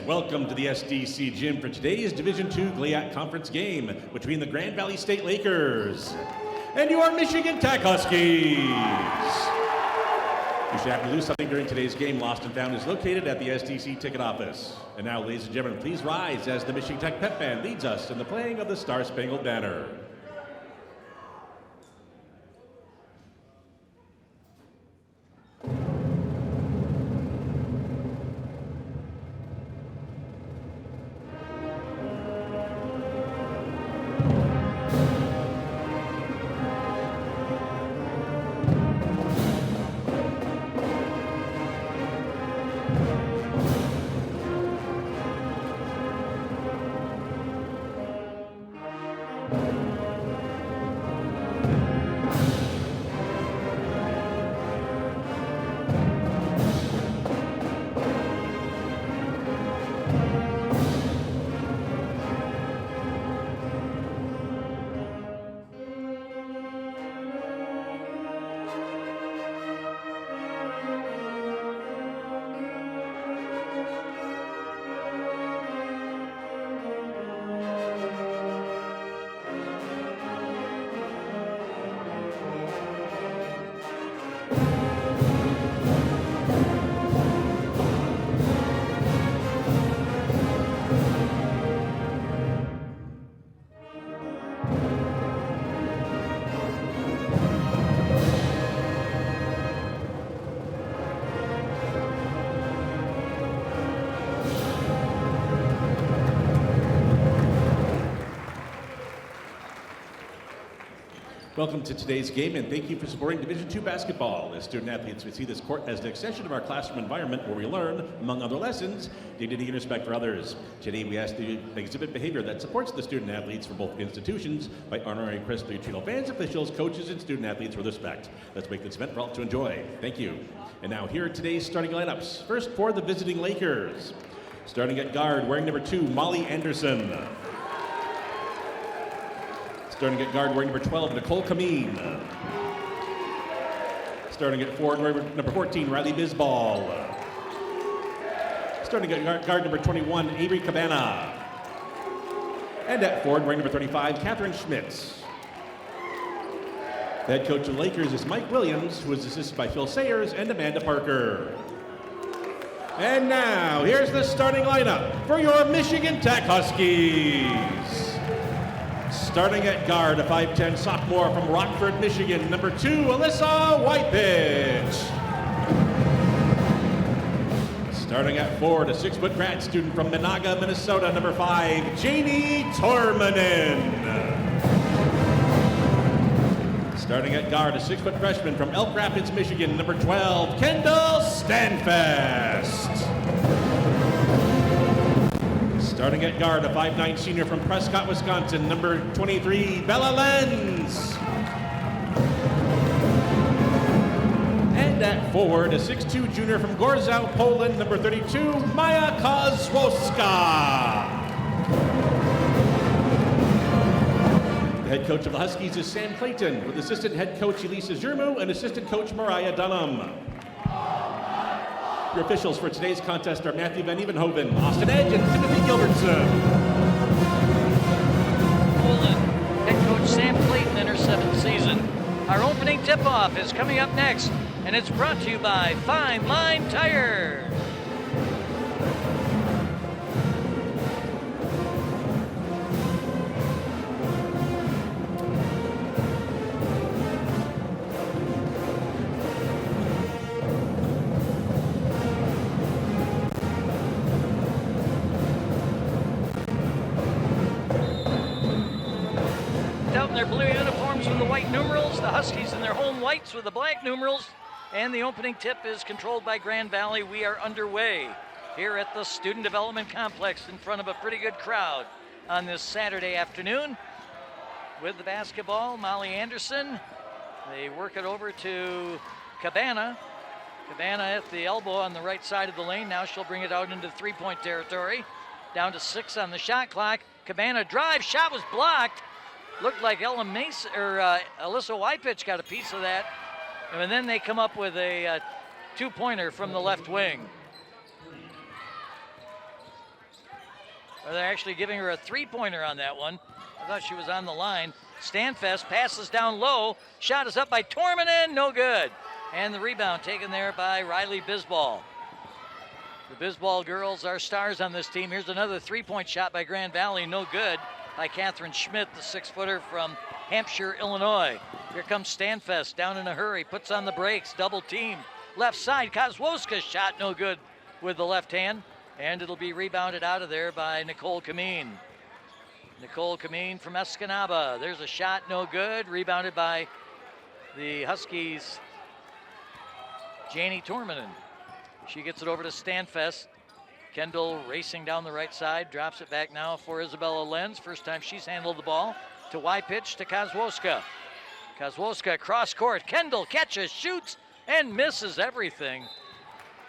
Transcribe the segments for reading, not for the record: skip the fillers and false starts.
welcome to the SDC Gym for today's Division II GLIAC Conference game between the Grand Valley State Lakers and your Michigan Tech Huskies. You should happen to lose something during today's game. Lost and Found is located at the SDC ticket office. And now, ladies and gentlemen, please rise as the Michigan Tech Pep Band leads us in the playing of the Star-Spangled Banner. Welcome to today's game, and thank you for supporting Division II basketball. As student athletes, we see this court as an extension of our classroom environment where we learn, among other lessons, dignity and respect for others. Today, we ask you to exhibit behavior that supports the student athletes for both institutions by honoring Chris Neutrino fans, officials, coaches, and student athletes with respect. Let's make this event for all to enjoy. Thank you. And now, here are today's starting lineups. First, for the visiting Lakers. Starting at guard, wearing number 2, Molly Anderson. Starting at guard, wearing number 12, Nicole Kameen. Starting at forward, wearing number 14, Riley Bisbal. Starting at guard, number 21, Avery Cabana. And at forward, wearing number 35, Catherine Schmitz. The head coach of the Lakers is Mike Williams, who is assisted by Phil Sayers and Amanda Parker. And now, here's the starting lineup for your Michigan Tech Huskies. Starting at guard, a 5'10" sophomore from Rockford, Michigan, number 2, Alyssa Whitepitch. Starting at forward, a 6-foot grad student from Minaga, Minnesota, number 5, Janie Tormanen. Starting at guard, a 6-foot freshman from Elk Rapids, Michigan, number 12, Kendall Stanfest. Starting at guard, a 5'9" senior from Prescott, Wisconsin, number 23, Bella Lenz. And at forward, a 6'2" junior from Gorzów, Poland, number 32, Maya Kozłowska. The head coach of the Huskies is Sam Clayton, with assistant head coach Elisa Zermu and assistant coach Mariah Dunham. Your officials for today's contest are Matthew Van Evenhoven, Austin Edge, and Timothy Gilbertson. Poland, head coach Sam Clayton in her 7th season. Our opening tip-off is coming up next, and it's brought to you by Fine Line Tires. The Huskies in their home whites with the black numerals, and the opening tip is controlled by Grand Valley. We are underway here at the Student Development Complex in front of a pretty good crowd on this Saturday afternoon. With the basketball, Molly Anderson. They work it over to Cabana. Cabana at the elbow on the right side of the lane. Now she'll bring it out into three-point territory. Down to 6 on the shot clock. Cabana drive, shot was blocked. Looked like Ella Mace or Alyssa Whitepitch got a piece of that. And then they come up with a two-pointer from the left wing. Or they're actually giving her a three-pointer on that one. I thought she was on the line. Stanfest passes down low. Shot is up by Tormanen, no good. And the rebound taken there by Riley Bisbal. The Bisbal girls are stars on this team. Here's another three-point shot by Grand Valley, no good, by Catherine Schmidt, the 6-footer from Hampshire, Illinois. Here comes Stanfest down in a hurry, puts on the brakes, double team. Left side, Kozłowska's shot no good with the left hand, and it'll be rebounded out of there by Nicole Kameen. Nicole Kameen from Escanaba. There's a shot, no good, rebounded by the Huskies' Janie Tormanen. She gets it over to Stanfest. Kendall racing down the right side, drops it back now for Isabella Lenz. First time she's handled the ball. To Y pitch to Kozłowska. Kozłowska cross court. Kendall catches, shoots, and misses everything.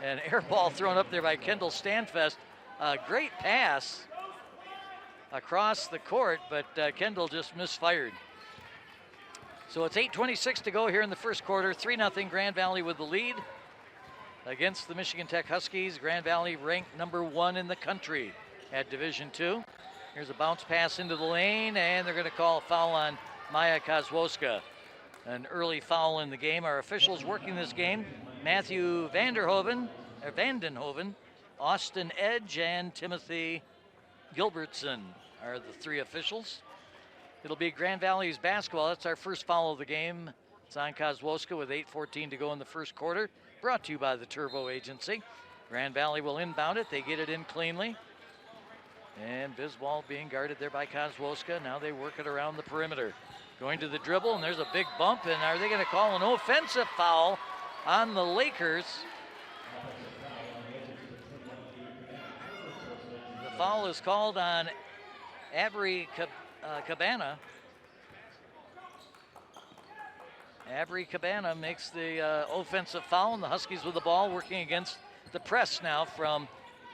An air ball thrown up there by Kendall Stanfest. A great pass across the court, but Kendall just misfired. So it's 8:26 to go here in the first quarter. 3-0 Grand Valley with the lead against the Michigan Tech Huskies. Grand Valley ranked #1 in the country at Division II. Here's a bounce pass into the lane, and they're going to call a foul on Maya Kozłowska. An early foul in the game. Our officials working this game, Matthew Vandenhoven, Austin Edge, and Timothy Gilbertson are the three officials. It'll be Grand Valley's basketball. That's our first foul of the game. It's on Kozłowska with 8:14 to go in the first quarter. Brought to you by the Turbo Agency. Grand Valley will inbound it. They get it in cleanly. And Bisbal being guarded there by Kozłowska. Now they work it around the perimeter. Going to the dribble, and there's a big bump. And are they going to call an offensive foul on the Lakers? The foul is called on Avery Cabana. Avery Cabana makes the offensive foul, and the Huskies with the ball working against the press now from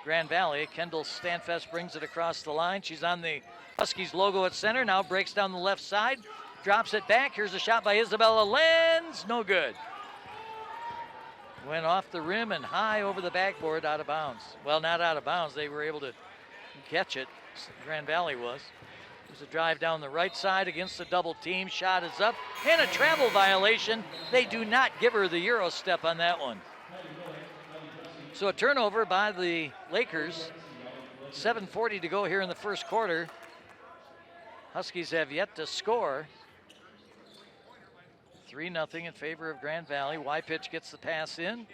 Grand Valley. Kendall Stanfest brings it across the line. She's on the Huskies logo at center, now breaks down the left side, drops it back. Here's a shot by Isabella Lenz, no good. Went off the rim and high over the backboard, out of bounds. Well, not out of bounds, they were able to catch it, Grand Valley was. There's a drive down the right side against the double team. Shot is up, and a travel violation. They do not give her the Euro step on that one. So a turnover by the Lakers. 7:40 to go here in the first quarter. Huskies have yet to score. 3-0 in favor of Grand Valley. Y-Pitch gets the pass in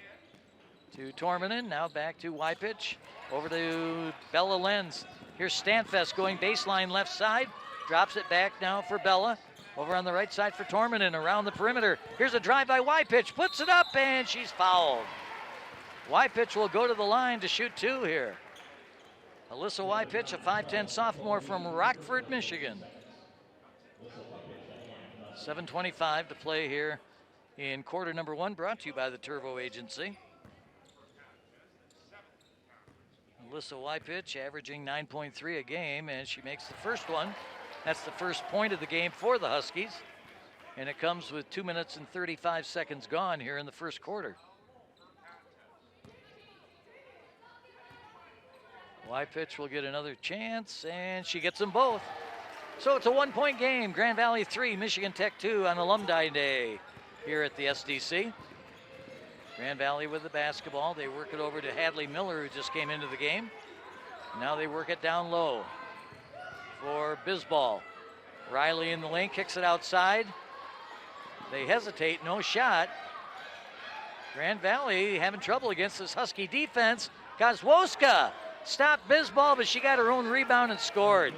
to Tormanen. Now back to Y-Pitch. Over to Bella Lenz. Here's Stanfest going baseline left side. Drops it back now for Bella. Over on the right side for Tormanen around the perimeter. Here's a drive by Y-Pitch. Puts it up, and she's fouled. Y-Pitch will go to the line to shoot two here. Alyssa Y-Pitch, a 5'10 sophomore from Rockford, Michigan. 7:25 to play here in quarter number one, brought to you by the Turbo Agency. Alyssa Y-Pitch averaging 9.3 a game, and she makes the first one. That's the first point of the game for the Huskies, and it comes with 2 minutes and 35 seconds gone here in the first quarter. Y-Pitch will get another chance, and she gets them both. So it's a 1-point game. Grand Valley 3, Michigan Tech 2 on Alumni Day here at the SDC. Grand Valley with the basketball. They work it over to Hadley Miller, who just came into the game. Now they work it down low for Bisbal. Riley in the lane, kicks it outside. They hesitate, no shot. Grand Valley having trouble against this Husky defense. Kozłowska stopped Bisbal, but she got her own rebound and scored.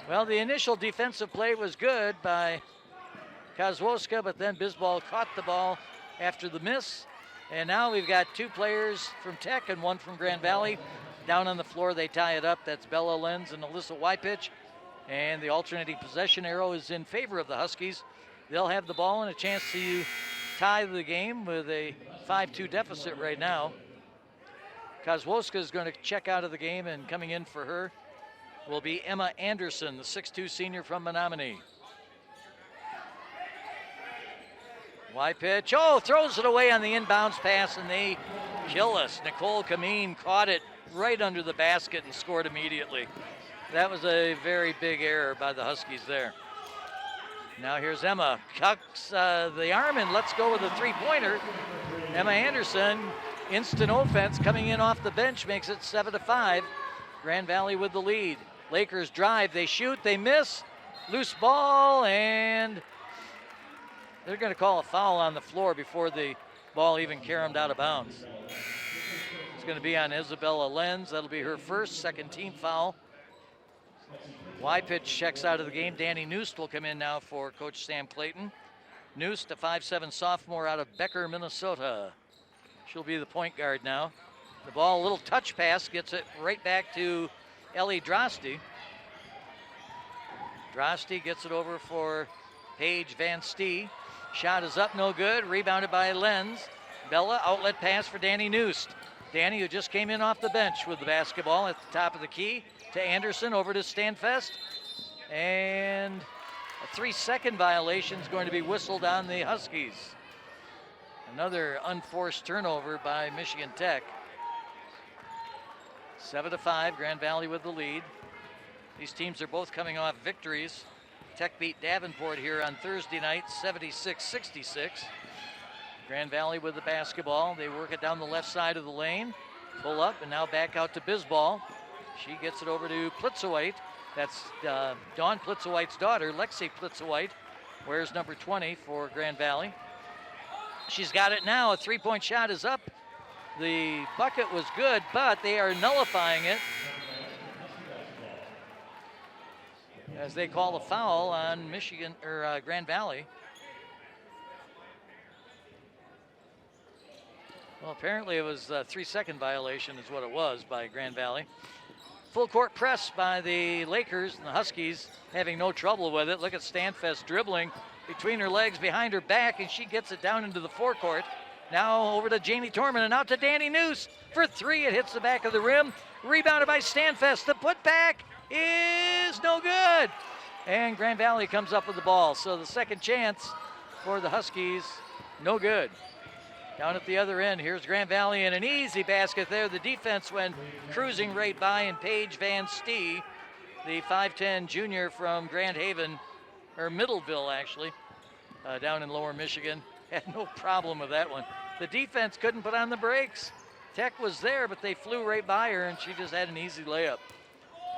Well, the initial defensive play was good by Kozłowska, but then Bisbal caught the ball after the miss. And now we've got two players from Tech and one from Grand Valley. Down on the floor, they tie it up. That's Bella Lenz and Alyssa Y-Pitch. And the alternating possession arrow is in favor of the Huskies. They'll have the ball and a chance to tie the game with a 5-2 deficit right now. Kozłowska is going to check out of the game, and coming in for her will be Emma Anderson, the 6'2 senior from Menominee. Y-Pitch, throws it away on the inbounds pass, and they kill us. Nicole Kameen caught it right under the basket and scored immediately. That was a very big error by the Huskies there. Now here's Emma, cucks the arm and let's go with a three-pointer. Emma Anderson, instant offense coming in off the bench, makes it 7-5. Grand Valley with the lead. Lakers drive, they shoot, they miss. Loose ball, and they're going to call a foul on the floor before the ball even caromed out of bounds. It's going to be on Isabella Lenz. That'll be her first, second team foul. Y-pitch checks out of the game. Danny Noost will come in now for Coach Sam Clayton. Noost, a 5'7" sophomore out of Becker, Minnesota. She'll be the point guard now. The ball, a little touch pass, gets it right back to Ellie Drosty. Drosty gets it over for Paige Van Stee. Shot is up, no good. Rebounded by Lenz. Bella, outlet pass for Danny Noost. Danny, who just came in off the bench with the basketball at the top of the key, to Anderson, over to Stanfest. And a 3-second violation is going to be whistled on the Huskies. Another unforced turnover by Michigan Tech. 7-5, Grand Valley with the lead. These teams are both coming off victories. Tech beat Davenport here on Thursday night, 76-66. Grand Valley with the basketball. They work it down the left side of the lane. Pull up and now back out to Bisbal. She gets it over to Plitzowite. That's Dawn Plitzowite's daughter, Lexi Plitzowite, wears number 20 for Grand Valley. She's got it now. A three-point shot is up. The bucket was good, but they are nullifying it as they call a foul on Grand Valley. Well, apparently it was a 3-second violation is what it was by Grand Valley. Full court press by the Lakers, and the Huskies having no trouble with it. Look at Stanfest dribbling between her legs, behind her back, and she gets it down into the forecourt. Now over to Janie Torman and out to Danny Noose for three. It hits the back of the rim. Rebounded by Stanfest. The putback is no good. And Grand Valley comes up with the ball. So the second chance for the Huskies, no good. Down at the other end, here's Grand Valley and an easy basket there. The defense went cruising right by, and Paige Van Stee, the 5'10 junior from Grand Haven, or Middleville actually, down in Lower Michigan, had no problem with that one. The defense couldn't put on the brakes. Tech was there, but they flew right by her, and she just had an easy layup.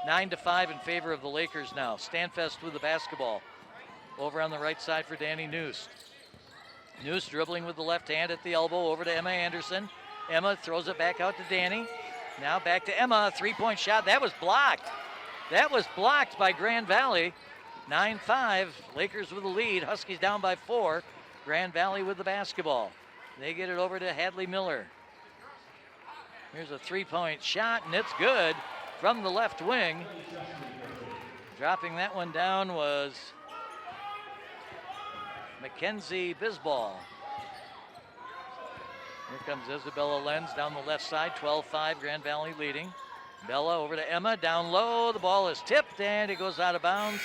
9-5 in favor of the Lakers now. Stanfest with the basketball. Over on the right side for Danny Noose. Noose dribbling with the left hand at the elbow over to Emma Anderson. Emma throws it back out to Danny. Now back to Emma, three-point shot. That was blocked. That was blocked by Grand Valley. 9-5, Lakers with the lead. Huskies down by 4. Grand Valley with the basketball. They get it over to Hadley Miller. Here's a three-point shot, and it's good from the left wing. Dropping that one down was Mackenzie Bisbal. Here comes Isabella Lenz down the left side, 12-5, Grand Valley leading. Bella over to Emma, down low, the ball is tipped and it goes out of bounds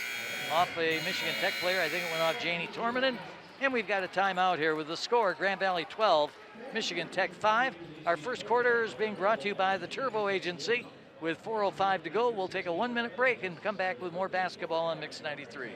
off a Michigan Tech player. I think it went off Janie Tormanen. And we've got a timeout here with the score, Grand Valley 12, Michigan Tech 5. Our first quarter is being brought to you by the Turbo Agency. With 4:05 to go, we'll take a 1-minute break and come back with more basketball on Mix 93.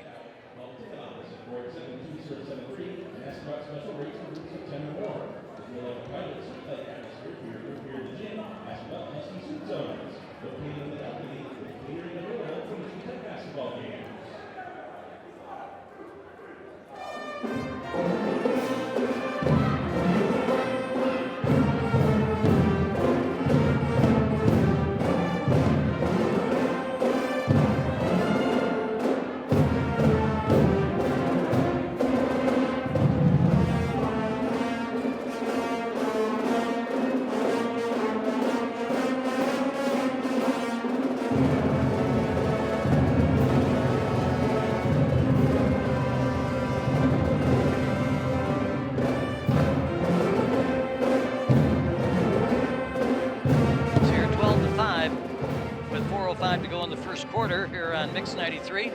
To go in the first quarter here on Mix 93.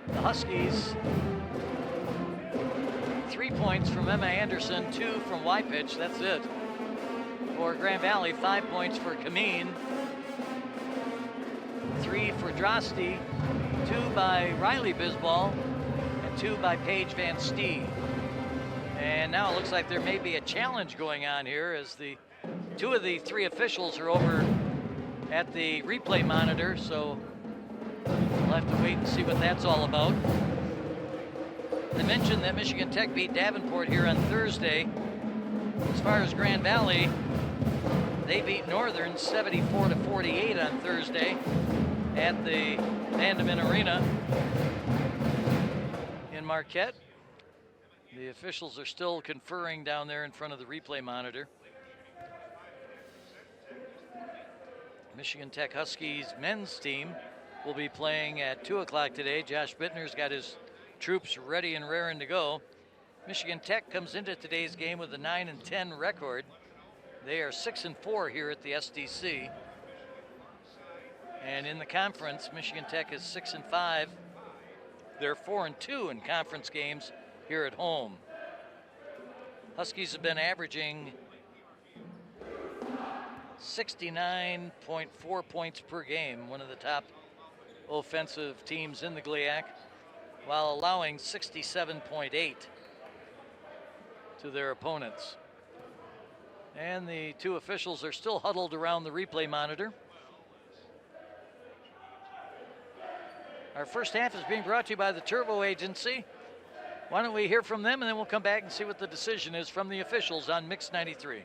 The Huskies, 3 points from Emma Anderson, 2 from Y-Pitch, that's it. for Grand Valley, 5 points for Kameen, 3 for Drosty, 2 by Riley Bisbal, and 2 by Paige Van Stee. And now it looks like there may be a challenge going on here as the 2 of the 3 officials are over at the replay monitor, so we'll have to wait and see what that's all about. I mentioned that Michigan Tech beat Davenport here on Thursday. As far as Grand Valley, they beat Northern 74-48 on Thursday at the Vandeman Arena in Marquette. The officials are still conferring down there in front of the replay monitor. Michigan Tech Huskies men's team will be playing at 2 o'clock today. Josh Bittner's got his troops ready and raring to go. Michigan Tech comes into today's game with a 9-10 record. They are 6-4 here at the SDC. And in the conference, Michigan Tech is 6-5. They're 4-2 in conference games here at home. Huskies have been averaging 69.4 points per game, one of the top offensive teams in the GLIAC, while allowing 67.8 to their opponents. And the 2 officials are still huddled around the replay monitor. Our first half is being brought to you by the Turbo Agency. Why don't we hear from them, and then we'll come back and see what the decision is from the officials on Mix 93.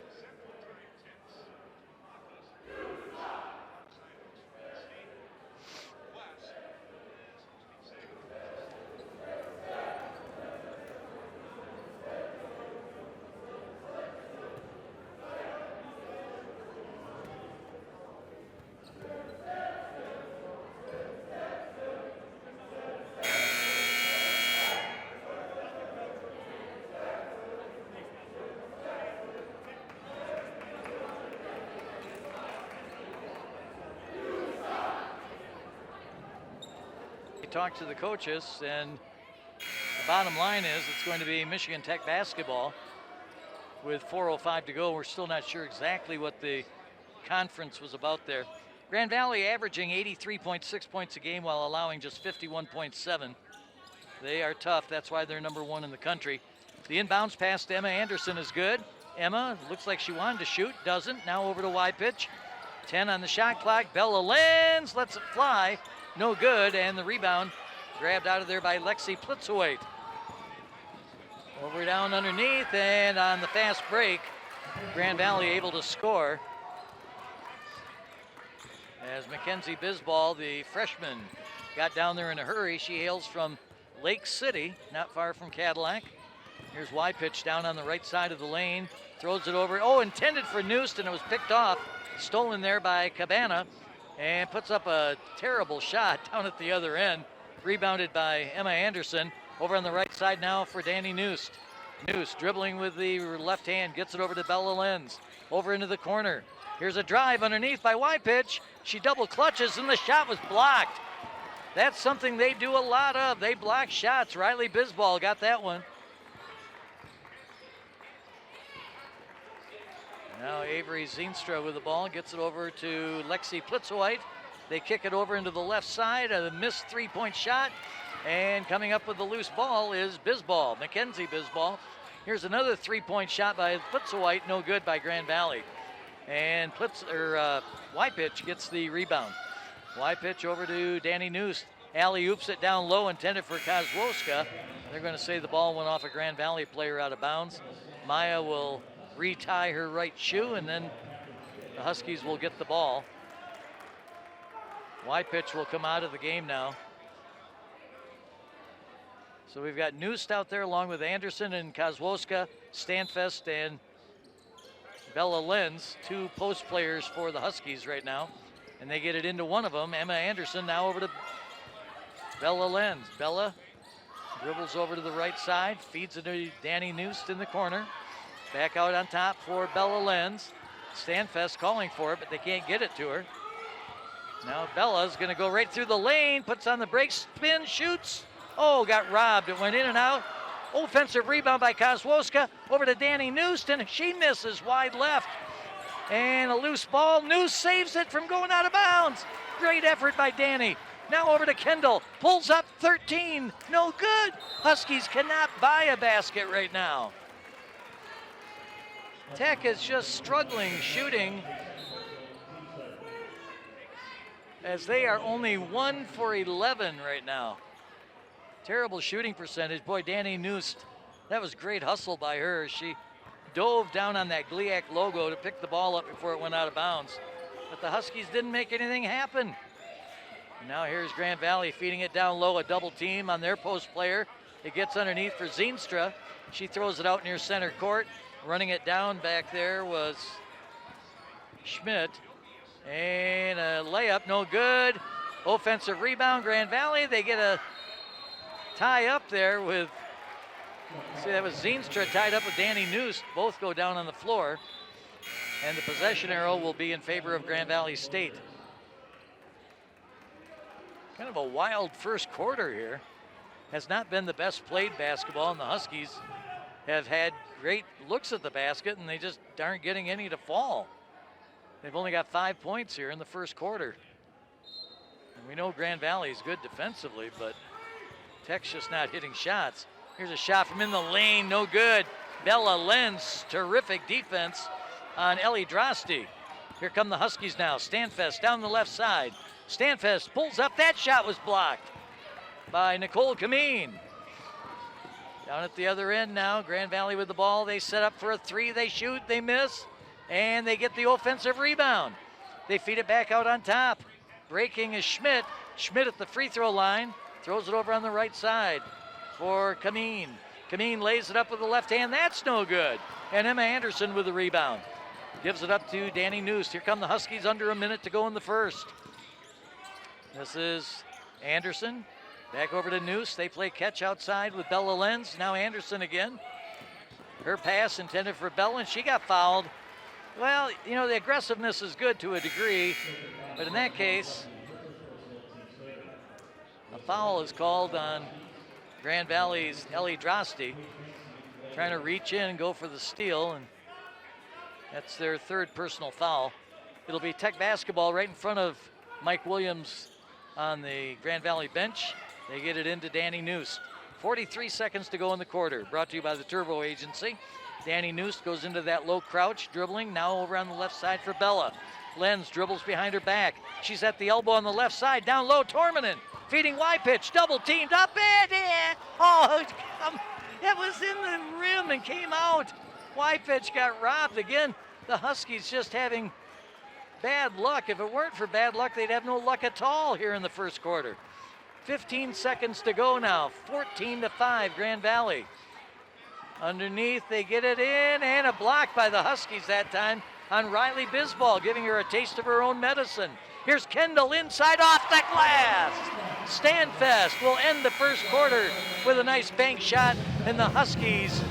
Talk to the coaches, and the bottom line is it's going to be Michigan Tech basketball with 4:05 to go. We're still not sure exactly what the conference was about there. Grand Valley averaging 83.6 points a game while allowing just 51.7. They are tough. That's why they're number 1 in the country. The inbounds pass to Emma Anderson is good. Emma looks like she wanted to shoot, doesn't. Now over to Y-pitch. 10 on the shot clock. Bella Lenz lets it fly. No good, and the rebound grabbed out of there by Lexi Plitzowait. Over down underneath, and on the fast break, Grand Valley able to score. As Mackenzie Bisbal, the freshman, got down there in a hurry. She hails from Lake City, not far from Cadillac. Here's Y-pitch down on the right side of the lane. Throws it over. Oh, intended for Noost, and it was picked off. Stolen there by Cabana. And puts up a terrible shot down at the other end. Rebounded by Emma Anderson. Over on the right side now for Danny Noost. Noost dribbling with the left hand, gets it over to Bella Lenz. Over into the corner. Here's a drive underneath by Y-pitch. She double clutches and the shot was blocked. That's something they do a lot of. They block shots. Riley Bisbal got that one. Now Avery Zeenstra with the ball, gets it over to Lexi Plitzowait. They kick it over into the left side, a missed 3-point shot, and coming up with the loose ball is Bisbal, Mackenzie Bisbal. Here's another 3-point shot by Plitzowait, no good by Grand Valley. And Y-pitch gets the rebound. Y-pitch over to Danny Noost. Alley-oops it down low, intended for Kozłowska. They're going to say the ball went off a Grand Valley player out of bounds. Maya will retie her right shoe, and then the Huskies will get the ball. Y-pitch will come out of the game now. So we've got Noost out there along with Anderson and Kozłowska, Stanfest, and Bella Lenz, 2 post players for the Huskies right now. And they get it into one of them. Emma Anderson now over to Bella Lenz. Bella dribbles over to the right side, feeds it to Danny Noost in the corner. Back out on top for Bella Lenz. Stanfest calling for it, but they can't get it to her. Now Bella's going to go right through the lane, puts on the brake, spin, shoots. Oh, got robbed. It went in and out. Offensive rebound by Kozłowska over to Danny Noost, and she misses wide left. And a loose ball. Noose saves it from going out of bounds. Great effort by Danny. Now over to Kendall. Pulls up 13. No good. Huskies cannot buy a basket right now. Tech is just struggling shooting, as they are only 1 for 11 right now. Terrible shooting percentage. Boy, Danny Noose, that was great hustle by her. She dove down on that GLIAC logo to pick the ball up before it went out of bounds. But the Huskies didn't make anything happen. Now here's Grand Valley feeding it down low, a double team on their post player. It gets underneath for Zeenstra. She throws it out near center court. Running it down back there was Schmidt. And a layup, no good. Offensive rebound, Grand Valley. They get a tie up there with, see, that was Zeenstra tied up with Danny Noose. Both go down on the floor. And the possession arrow will be in favor of Grand Valley State. Kind of a wild first quarter here. Has not been the best played basketball, and the Huskies have had great looks at the basket, and they just aren't getting any to fall. They've only got 5 points here in the first quarter. And we know Grand Valley is good defensively, but Tech's just not hitting shots. Here's a shot from in the lane, no good. Bella Lenz, terrific defense on Ellie Droste. Here come the Huskies now. Stanfest down the left side. Stanfest pulls up, that shot was blocked by Nicole Kameen. Down at the other end now, Grand Valley with the ball. They set up for a three, they shoot, they miss, and they get the offensive rebound. They feed it back out on top. Breaking is Schmidt. Schmidt at the free throw line, throws it over on the right side for Kameen. Kameen lays it up with the left hand, that's no good. And Emma Anderson with the rebound. Gives it up to Danny Noose. Here come the Huskies, under a minute to go in the first. This is Anderson. Back over to Noose. They play catch outside with Bella Lenz. Now Anderson again. Her pass intended for Bella, and she got fouled. Well, you know, the aggressiveness is good to a degree, but in that case, a foul is called on Grand Valley's Ellie Droste. Trying to reach in and go for the steal, and that's their third personal foul. It'll be Tech basketball right in front of Mike Williams on the Grand Valley bench. They get it into Danny Noose. 43 seconds to go in the quarter. Brought to you by the Turbo Agency. Danny Noose goes into that low crouch, dribbling. Now over on the left side for Bella. Lenz dribbles behind her back. She's at the elbow on the left side. Down low, Tormanen. Feeding Y-pitch, double teamed up it. Oh, that was in the rim and came out. Y-pitch got robbed again. The Huskies just having bad luck. If it weren't for bad luck, they'd have no luck at all here in the first quarter. 15 seconds to go now. 14-5, Grand Valley. Underneath, they get it in, and a block by the Huskies that time on Riley Bisbal, giving her a taste of her own medicine. Here's Kendall inside off the glass. Stanfest will end the first quarter with a nice bank shot, and the Huskies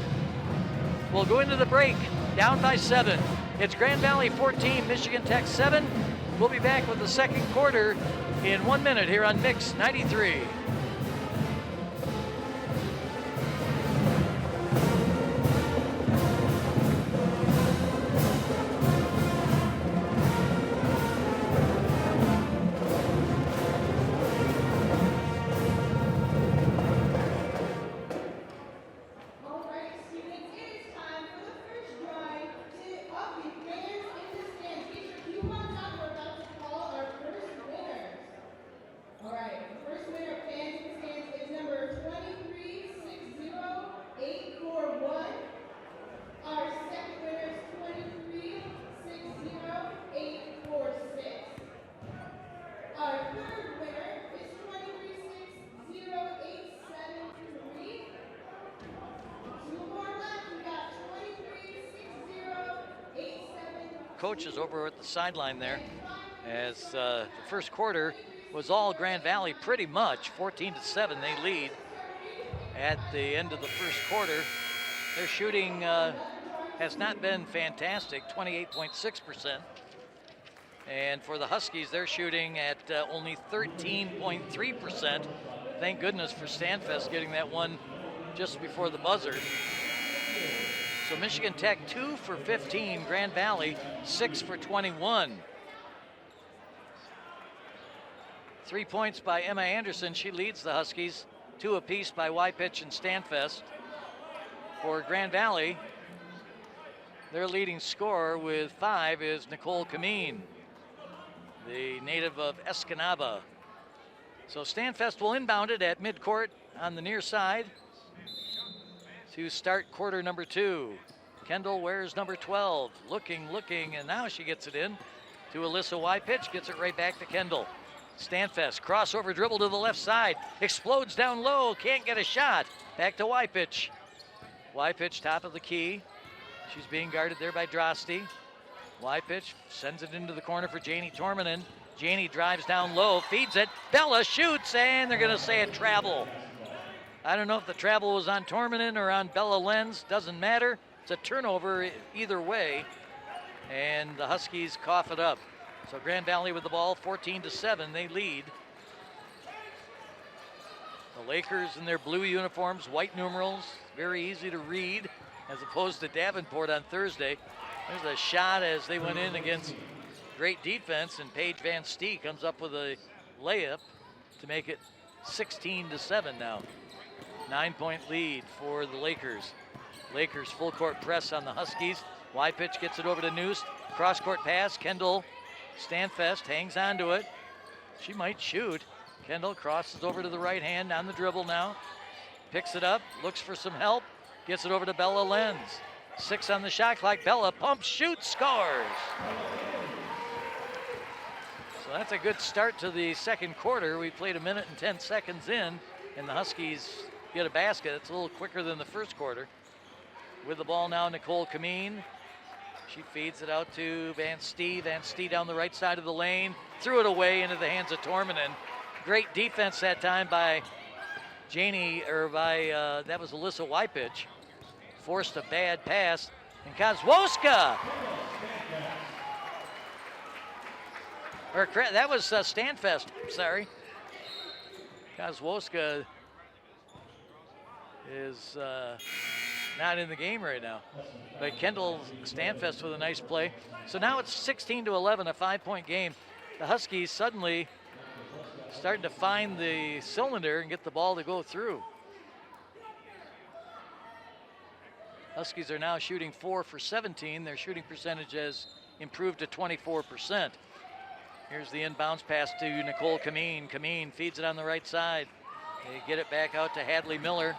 will go into the break down by 7. It's Grand Valley 14, Michigan Tech 7. We'll be back with the second quarter in 1 minute here on Mix 93. Coach is over at the sideline there, as the first quarter was all Grand Valley pretty much. 14-7 they lead at the end of the first quarter. Their shooting has not been fantastic, 28.6%. And for the Huskies, they're shooting at only 13.3%. Thank goodness for Stanfest getting that one just before the buzzer. So Michigan Tech 2 for 15, Grand Valley 6 for 21. 3 points by Emma Anderson. She leads the Huskies. 2 apiece by Wypitch and Stanfest. For Grand Valley, their leading scorer with 5 is Nicole Kameen, the native of Escanaba. So Stanfest will inbound it at midcourt on the near side to start quarter number 2. Kendall wears number 12, looking, and now she gets it in to Alyssa Wypitch, gets it right back to Kendall. Stanfest, crossover dribble to the left side, explodes down low, can't get a shot. Back to Wypitch. Wypitch, top of the key. She's being guarded there by Drosty. Wypitch sends it into the corner for Janie Tormanen. Janie drives down low, feeds it. Bella shoots, and they're going to say a travel. I don't know if the travel was on Tormanen or on Bella Lenz. Doesn't matter. It's a turnover either way, and the Huskies cough it up. So Grand Valley with the ball, 14-7, they lead. The Lakers in their blue uniforms, white numerals, very easy to read, as opposed to Davenport on Thursday. There's a shot as they went in against great defense, and Paige Van Stee comes up with a layup to make it 16-7 now. 9-point lead for the Lakers. Lakers full court press on the Huskies. Wypitch gets it over to Noose. Cross court pass. Kendall Stanfest hangs on to it. She might shoot. Kendall crosses over to the right hand on the dribble now. Picks it up, looks for some help. Gets it over to Bella Lenz. 6 on the shot clock. Bella pumps, shoots, scores. So that's a good start to the second quarter. We played 1 minute and 10 seconds in, and the Huskies get a basket. It's a little quicker than the first quarter. With the ball now, Nicole Kameen. She feeds it out to Van Stee. Van Stee down the right side of the lane. Threw it away into the hands of Tormanen. Great defense that time by that was Alyssa Wypitch. Forced a bad pass. And Kozłowska. That was Stanfest, sorry. Kozłowska is not in the game right now. But Kendall Stanfest with a nice play. So now it's 16-11, a 5-point game. The Huskies suddenly starting to find the cylinder and get the ball to go through. Huskies are now shooting 4 for 17. Their shooting percentage has improved to 24%. Here's the inbounds pass to Nicole Kameen. Kameen feeds it on the right side. They get it back out to Hadley Miller.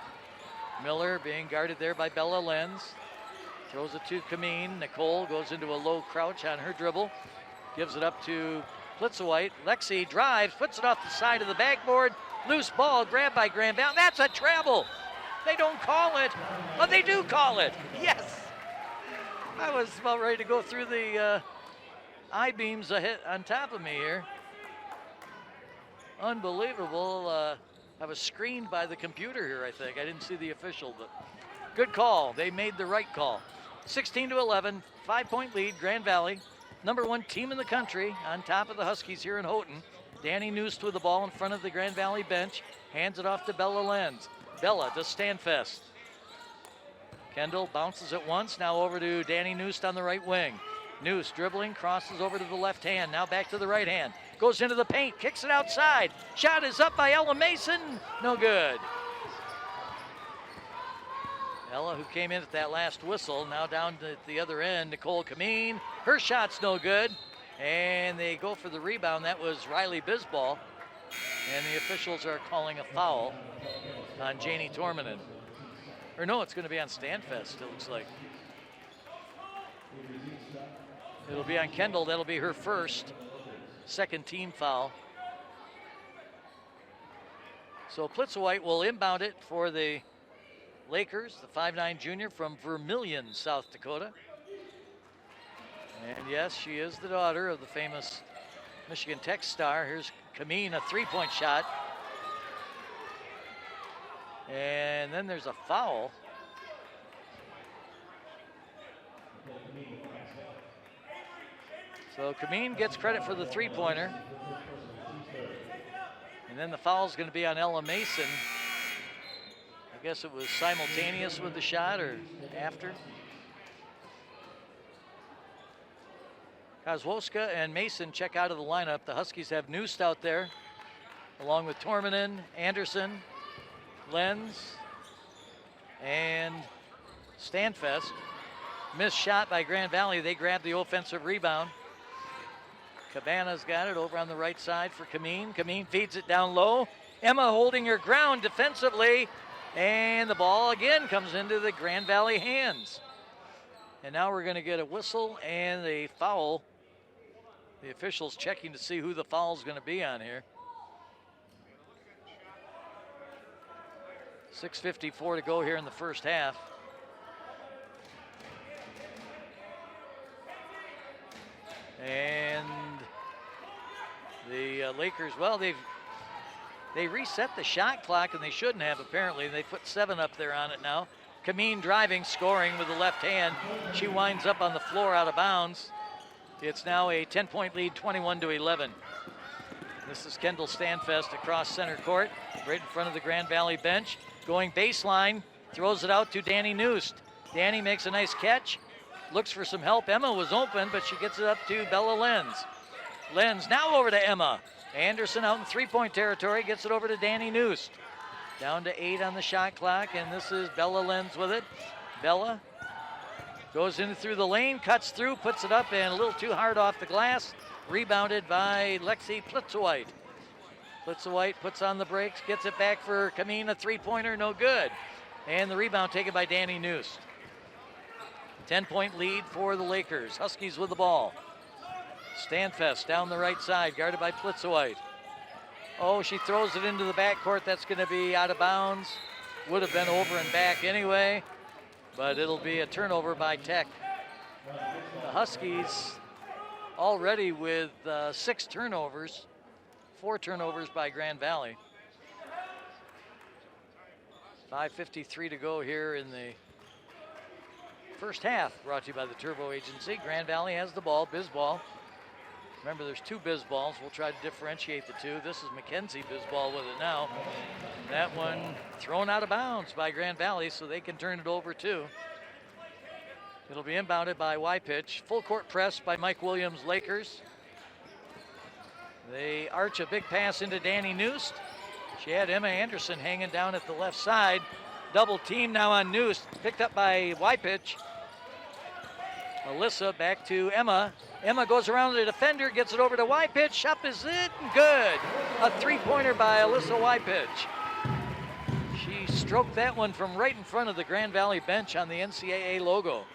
Miller being guarded there by Bella Lenz. Throws it to Kameen. Nicole goes into a low crouch on her dribble. Gives it up to Plitzowite. Lexi drives, puts it off the side of the backboard. Loose ball grabbed by Grand Valley. That's a travel. They don't call it, but they do call it. Yes. I was about ready to go through the I-beams on top of me here. Unbelievable. I was screened by the computer here, I think. I didn't see the official, but good call. They made the right call. 16-11, 5-point lead, Grand Valley. #1 team in the country on top of the Huskies here in Houghton. Danny Noose with the ball in front of the Grand Valley bench. Hands it off to Bella Lenz. Bella to Stanfest. Kendall bounces it once, now over to Danny Noose on the right wing. Noose dribbling, crosses over to the left hand, now back to the right hand. Goes into the paint, kicks it outside. Shot is up by Ella Mason, no good. Ella, who came in at that last whistle, now down to the other end, Nicole Kameen. Her shot's no good, and they go for the rebound. That was Riley Bisball, and the officials are calling a foul on Janie Tormanen. Or no, it's going to be on Stanfest, it looks like. It'll be on Kendall. That'll be her second team foul. So Plitzowite will inbound it for the Lakers, the 5'9" junior from Vermillion, South Dakota. And yes, she is the daughter of the famous Michigan Tech star. Here's Kameen, a 3-point shot. And then there's a foul. So Kameen gets credit for the 3-pointer. And then the foul is going to be on Ella Mason. I guess it was simultaneous with the shot or after. Kozłowska and Mason check out of the lineup. The Huskies have Noost out there, along with Tormanen, Anderson, Lenz, and Stanfest. Missed shot by Grand Valley. They grab the offensive rebound. Cabana's got it over on the right side for Kameen. Kameen feeds it down low. Emma holding her ground defensively. And the ball again comes into the Grand Valley hands. And now we're going to get a whistle and a foul. The officials checking to see who the foul is going to be on here. 6:54 to go here in the first half. And the Lakers, well, they reset the shot clock, and they shouldn't have, apparently. They put 7 up there on it now. Kameen driving, scoring with the left hand. She winds up on the floor out of bounds. It's now a 10-point lead, 21-11. This is Kendall Stanfest across center court, right in front of the Grand Valley bench. Going baseline, throws it out to Danny Noost. Danny makes a nice catch, looks for some help. Emma was open, but she gets it up to Bella Lenz. Lenz now over to Emma. Anderson out in three-point territory, gets it over to Danny Noost. Down to 8 on the shot clock, and this is Bella Lenz with it. Bella goes in through the lane, cuts through, puts it up, and a little too hard off the glass. Rebounded by Lexi Plitzowite. Plitzowite puts on the brakes, gets it back for Kameen, a three-pointer, no good. And the rebound taken by Danny Noost. 10-point lead for the Lakers. Huskies with the ball. Stanfest down the right side, guarded by Plitzowite. Oh, she throws it into the backcourt. That's going to be out of bounds. Would have been over and back anyway, but it'll be a turnover by Tech. The Huskies already with 6 turnovers, 4 turnovers by Grand Valley. 5:53 to go here in the first half, brought to you by the Turbo Agency. Grand Valley has the ball, Bisball. Remember, there's 2 Bisballs. We'll try to differentiate the 2. This is Mackenzie Bisball with it now. That one thrown out of bounds by Grand Valley, so they can turn it over too. It'll be inbounded by Y-Pitch. Full court press by Mike Williams, Lakers. They arch a big pass into Danny Noost. She had Emma Anderson hanging down at the left side. Double team now on Noost, picked up by Y-Pitch. Alyssa back to Emma. Emma goes around the defender, gets it over to Y-Pitch. Up is it, and good. A three-pointer by Alyssa Y-Pitch. She stroked that one from right in front of the Grand Valley bench on the NCAA logo.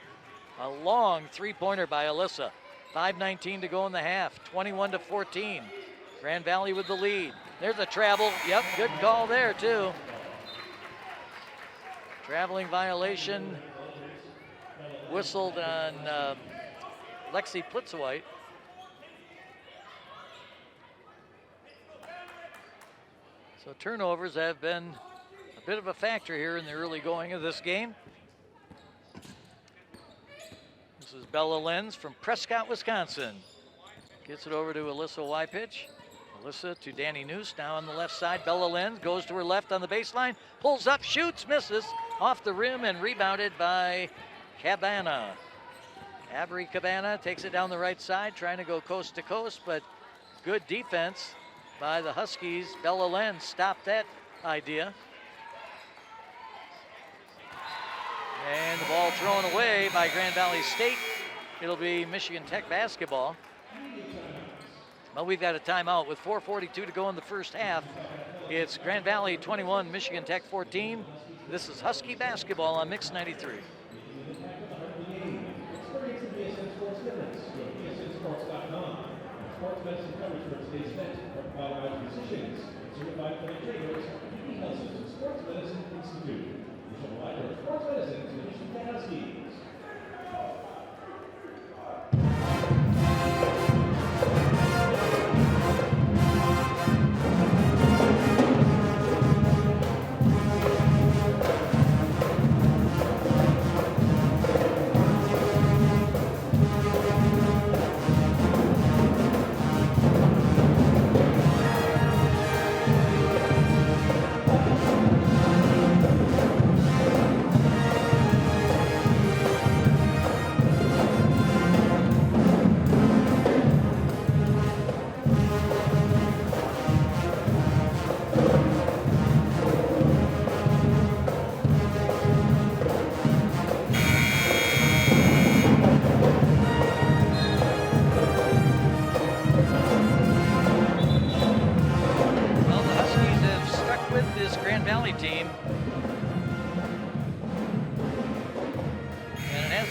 A long three-pointer by Alyssa. 5:19 to go in the half, 21-14. Grand Valley with the lead. There's a travel. Yep, good call there too. Traveling violation whistled on Lexi Plitzowite. So turnovers have been a bit of a factor here in the early going of this game. This is Bella Lenz from Prescott, Wisconsin. Gets it over to Alyssa Y-Pitch. Alyssa to Danny Noost, now on the left side. Bella Lenz goes to her left on the baseline, pulls up, shoots, misses, off the rim, and rebounded by Cabana. Avery Cabana takes it down the right side, trying to go coast to coast, but good defense by the Huskies. Bella Lenz stopped that idea. And the ball thrown away by Grand Valley State. It'll be Michigan Tech basketball. Well, we've got a timeout with 4:42 to go in the first half. It's Grand Valley 21, Michigan Tech 14. This is Husky basketball on Mix 93. Sports medicine coverage for today's event are provided by physicians, certified clinic trainers, and consultants of Sports Medicine Institute. We shall provide our sports medicine to the Michigan Tech Huskies.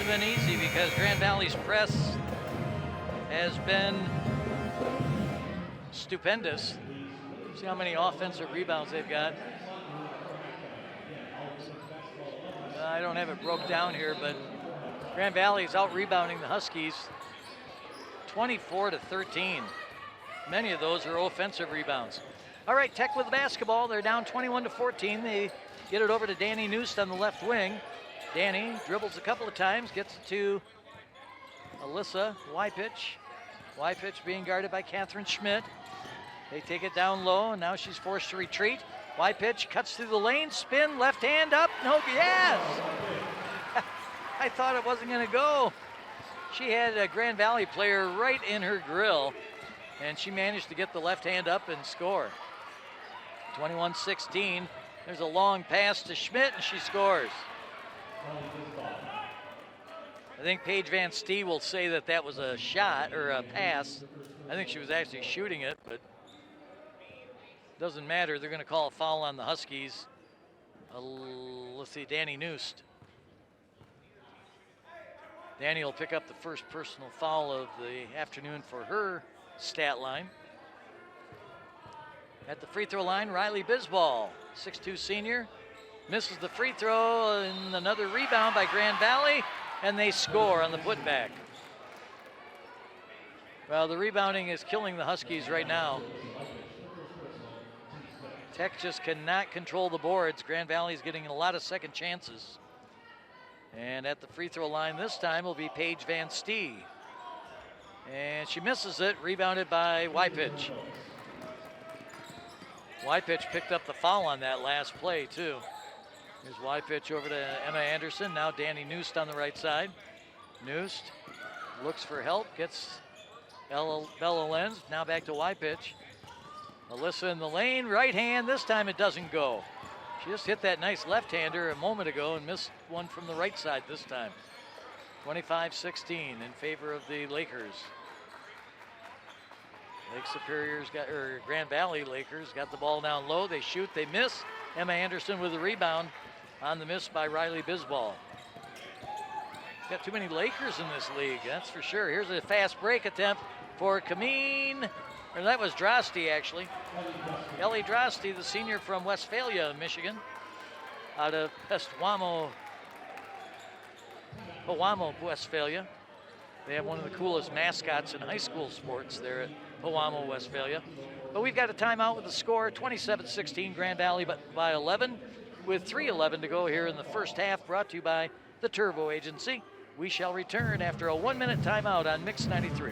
hasn't been easy because Grand Valley's press has been stupendous. See how many offensive rebounds they've got. I don't have it broke down here, but Grand Valley is out rebounding the Huskies 24-13. Many of those are offensive rebounds. All right, Tech with the basketball. They're down 21-14. They get it over to Danny Noost on the left wing. Danny dribbles a couple of times, gets it to Alyssa Wypich. Wypich being guarded by Catherine Schmidt. They take it down low, and now she's forced to retreat. Wypich cuts through the lane, spin, left hand up. No, yes! I thought it wasn't going to go. She had a Grand Valley player right in her grill, and she managed to get the left hand up and score. 21-16. There's a long pass to Schmidt, and she scores. I think Paige Van Stee will say that that was a shot or a pass. I think she was actually shooting it, but doesn't matter. They're going to call a foul on the Huskies. Let's see, Danny Noost. Danny will pick up the first personal foul of the afternoon for her stat line. At the free throw line, Riley Bisball, 6'2" senior, misses the free throw, and another rebound by Grand Valley, and they score on the putback. Well, the rebounding is killing the Huskies right now. Tech just cannot control the boards. Grand Valley's getting a lot of second chances. And at the free throw line this time will be Paige Van Stee. And she misses it, rebounded by Wypich. Wypich picked up the foul on that last play too. Here's Wypich over to Emma Anderson. Now Danny Noost on the right side. Noost looks for help, gets Bella Lenz. Now back to Wypich. Alyssa in the lane, right hand. This time it doesn't go. She just hit that nice left-hander a moment ago and missed one from the right side this time. 25-16 in favor of the Lakers. Lake Superior's got, or Grand Valley Lakers got the ball down low. They shoot, they miss. Emma Anderson with the rebound on the miss by Riley Bisball. Got too many Lakers in this league, that's for sure. Here's a fast break attempt for Kameen, or that was Drosty actually. Ellie Drosty, the senior from Westphalia, Michigan, out of Pewamo, Westphalia. They have one of the coolest mascots in high school sports there at Pewamo, Westphalia. But we've got a timeout with the score, 27-16, Grand Valley by 11, with 3:11 to go here in the first half, brought to you by the Turbo Agency. We shall return after a 1-minute timeout on Mix 93.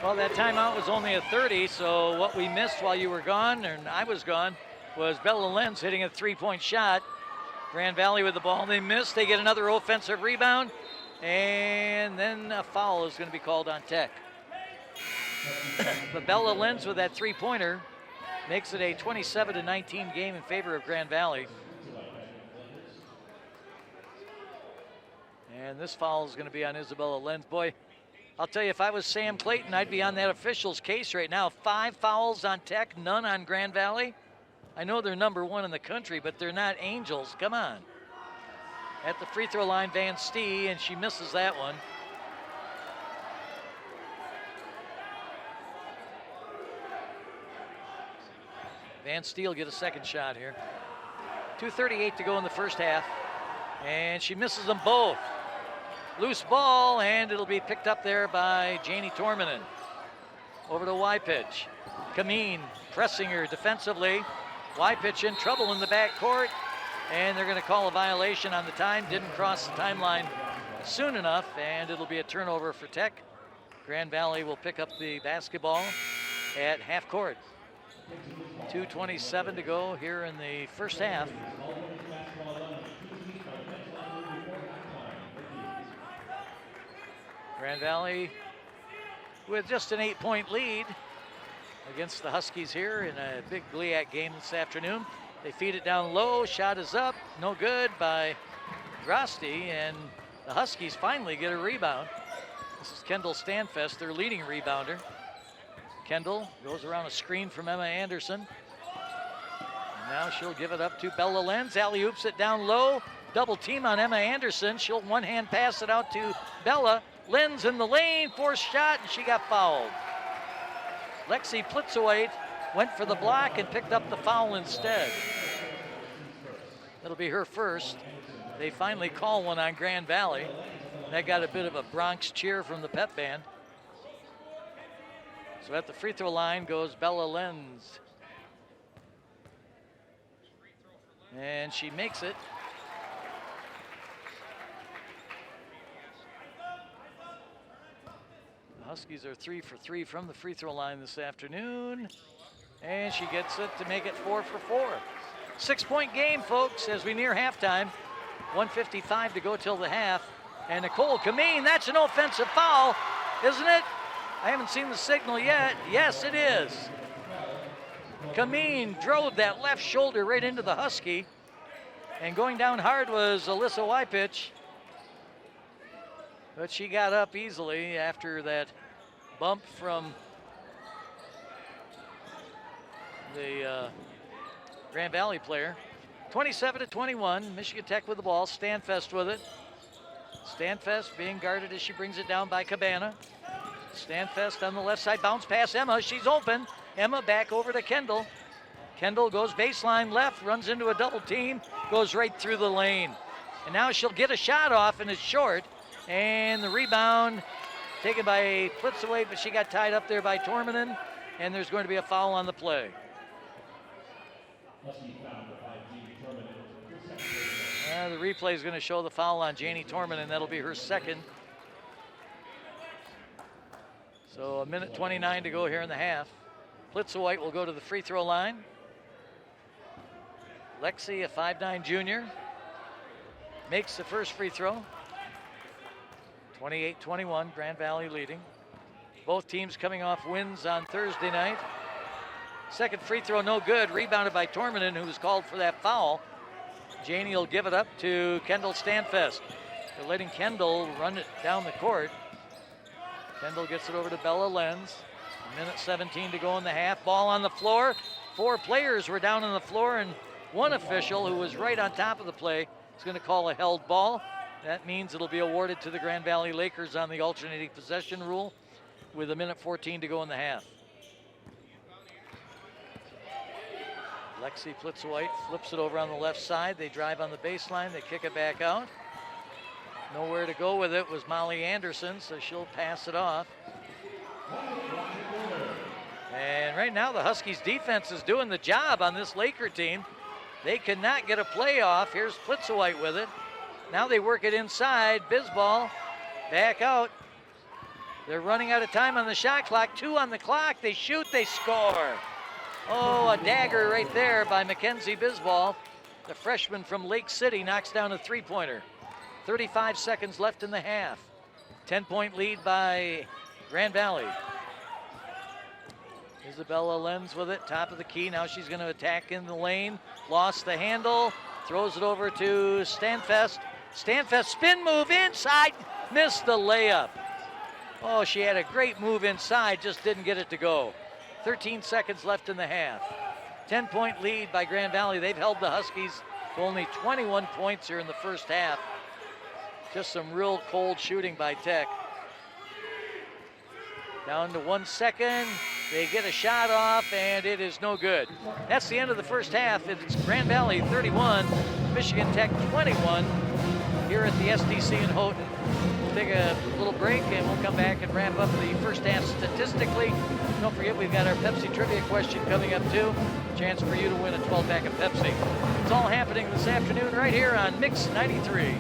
Well, that timeout was only a 30, so what we missed while you were gone, and I was gone, was Bella Lenz hitting a three-point shot. Grand Valley with the ball, they missed. They get another offensive rebound, and then a foul is going to be called on Tech. But Bella Lenz with that three-pointer makes it a 27-19 game in favor of Grand Valley. And this foul is going to be on Isabella Lenz. Boy, I'll tell you, if I was Sam Clayton, I'd be on that official's case right now. 5 fouls on Tech, none on Grand Valley. I know they're number 1 in the country, but they're not angels. Come on. At the free throw line, Van Stee, and she misses that one. Van Stee will get a second shot here. 2:38 to go in the first half. And she misses them both. Loose ball, and it'll be picked up there by Janie Torminen. Over to Y-pitch. Kameen pressing her defensively. Y-pitch in trouble in the backcourt, and they're going to call a violation on the time. Didn't cross the timeline soon enough, and it'll be a turnover for Tech. Grand Valley will pick up the basketball at half court. 2:27 to go here in the first half. Grand Valley with just an 8-point lead against the Huskies here in a big GLIAC game this afternoon. They feed it down low, shot is up, no good by Grosty, and the Huskies finally get a rebound. This is Kendall Stanfest, their leading rebounder. Kendall goes around a screen from Emma Anderson. And now she'll give it up to Bella Lenz. Alley-oops it down low. Double team on Emma Anderson. She'll one-hand pass it out to Bella. Lenz in the lane, forced shot, and she got fouled. Lexi Plitzowait went for the block and picked up the foul instead. It'll be her first. They finally call one on Grand Valley. That got a bit of a Bronx cheer from the pep band. So at the free throw line goes Bella Lenz. And she makes it. The Huskies are 3 for 3 from the free throw line this afternoon. And she gets it to make it 4 for 4. 6-point game, folks, as we near halftime. 1:55 to go till the half. And Nicole Kameen, that's an offensive foul, isn't it? I haven't seen the signal yet. Yes, it is. Kameen drove that left shoulder right into the Husky. And going down hard was Alyssa Y-pitch. But she got up easily after that bump from the Grand Valley player. 27-21, Michigan Tech with the ball, Stanfest with it. Stanfest being guarded as she brings it down by Cabana. Stanfest on the left side, bounce pass Emma, she's open. Emma back over to Kendall. Kendall goes baseline left, runs into a double team, goes right through the lane. And now she'll get a shot off and it's short. And the rebound taken by Plitzoway, but she got tied up there by Torminen, and there's going to be a foul on the play. The replay is going to show the foul on Janie Torminen. That'll be her second. So 1:29 to go here in the half. Plitzoway will go to the free throw line. Lexi, a 5'9" junior, makes the first free throw. 28-21, Grand Valley leading. Both teams coming off wins on Thursday night. Second free throw, no good. Rebounded by Torminen, who was called for that foul. Janie will give it up to Kendall Stanfest. They're letting Kendall run it down the court. Kendall gets it over to Bella Lenz. 1:17 to go in the half. Ball on the floor. 4 players were down on the floor, and one official who was right on top of the play is going to call a held ball. That means it'll be awarded to the Grand Valley Lakers on the alternating possession rule with 1:14 to go in the half. Lexi Plitzowait flips it over on the left side. They drive on the baseline. They kick it back out. Nowhere to go with it was Molly Anderson, so she'll pass it off. And right now the Huskies defense is doing the job on this Laker team. They cannot get a play off. Here's Plitzowait with it. Now they work it inside. Bisbal back out. They're running out of time on the shot clock. 2 on the clock. They shoot, they score. Oh, a dagger right there by Mackenzie Bisbal. The freshman from Lake City knocks down a three-pointer. 35 seconds left in the half. 10-point lead by Grand Valley. Isabella Lenz with it, top of the key. Now she's going to attack in the lane. Lost the handle. Throws it over to Stanfest. Stanfest spin move inside. Missed the layup. Oh, she had a great move inside, just didn't get it to go. 13 seconds left in the half. 10-point lead by Grand Valley. They've held the Huskies to only 21 points here in the first half. Just some real cold shooting by Tech. Down to 1 second. They get a shot off, and it is no good. That's the end of the first half. It's Grand Valley 31, Michigan Tech 21 here at the SDC in Houghton. We'll take a little break and we'll come back and wrap up the first half statistically. Don't forget we've got our Pepsi trivia question coming up too. Chance for you to win a 12-pack of Pepsi. It's all happening this afternoon right here on Mix 93.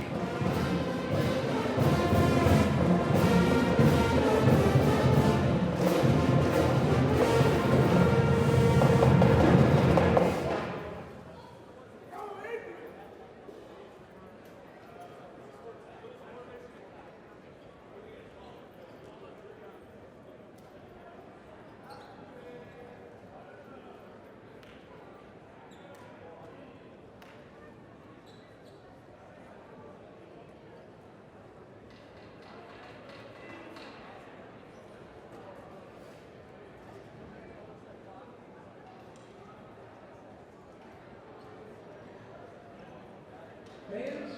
Fans,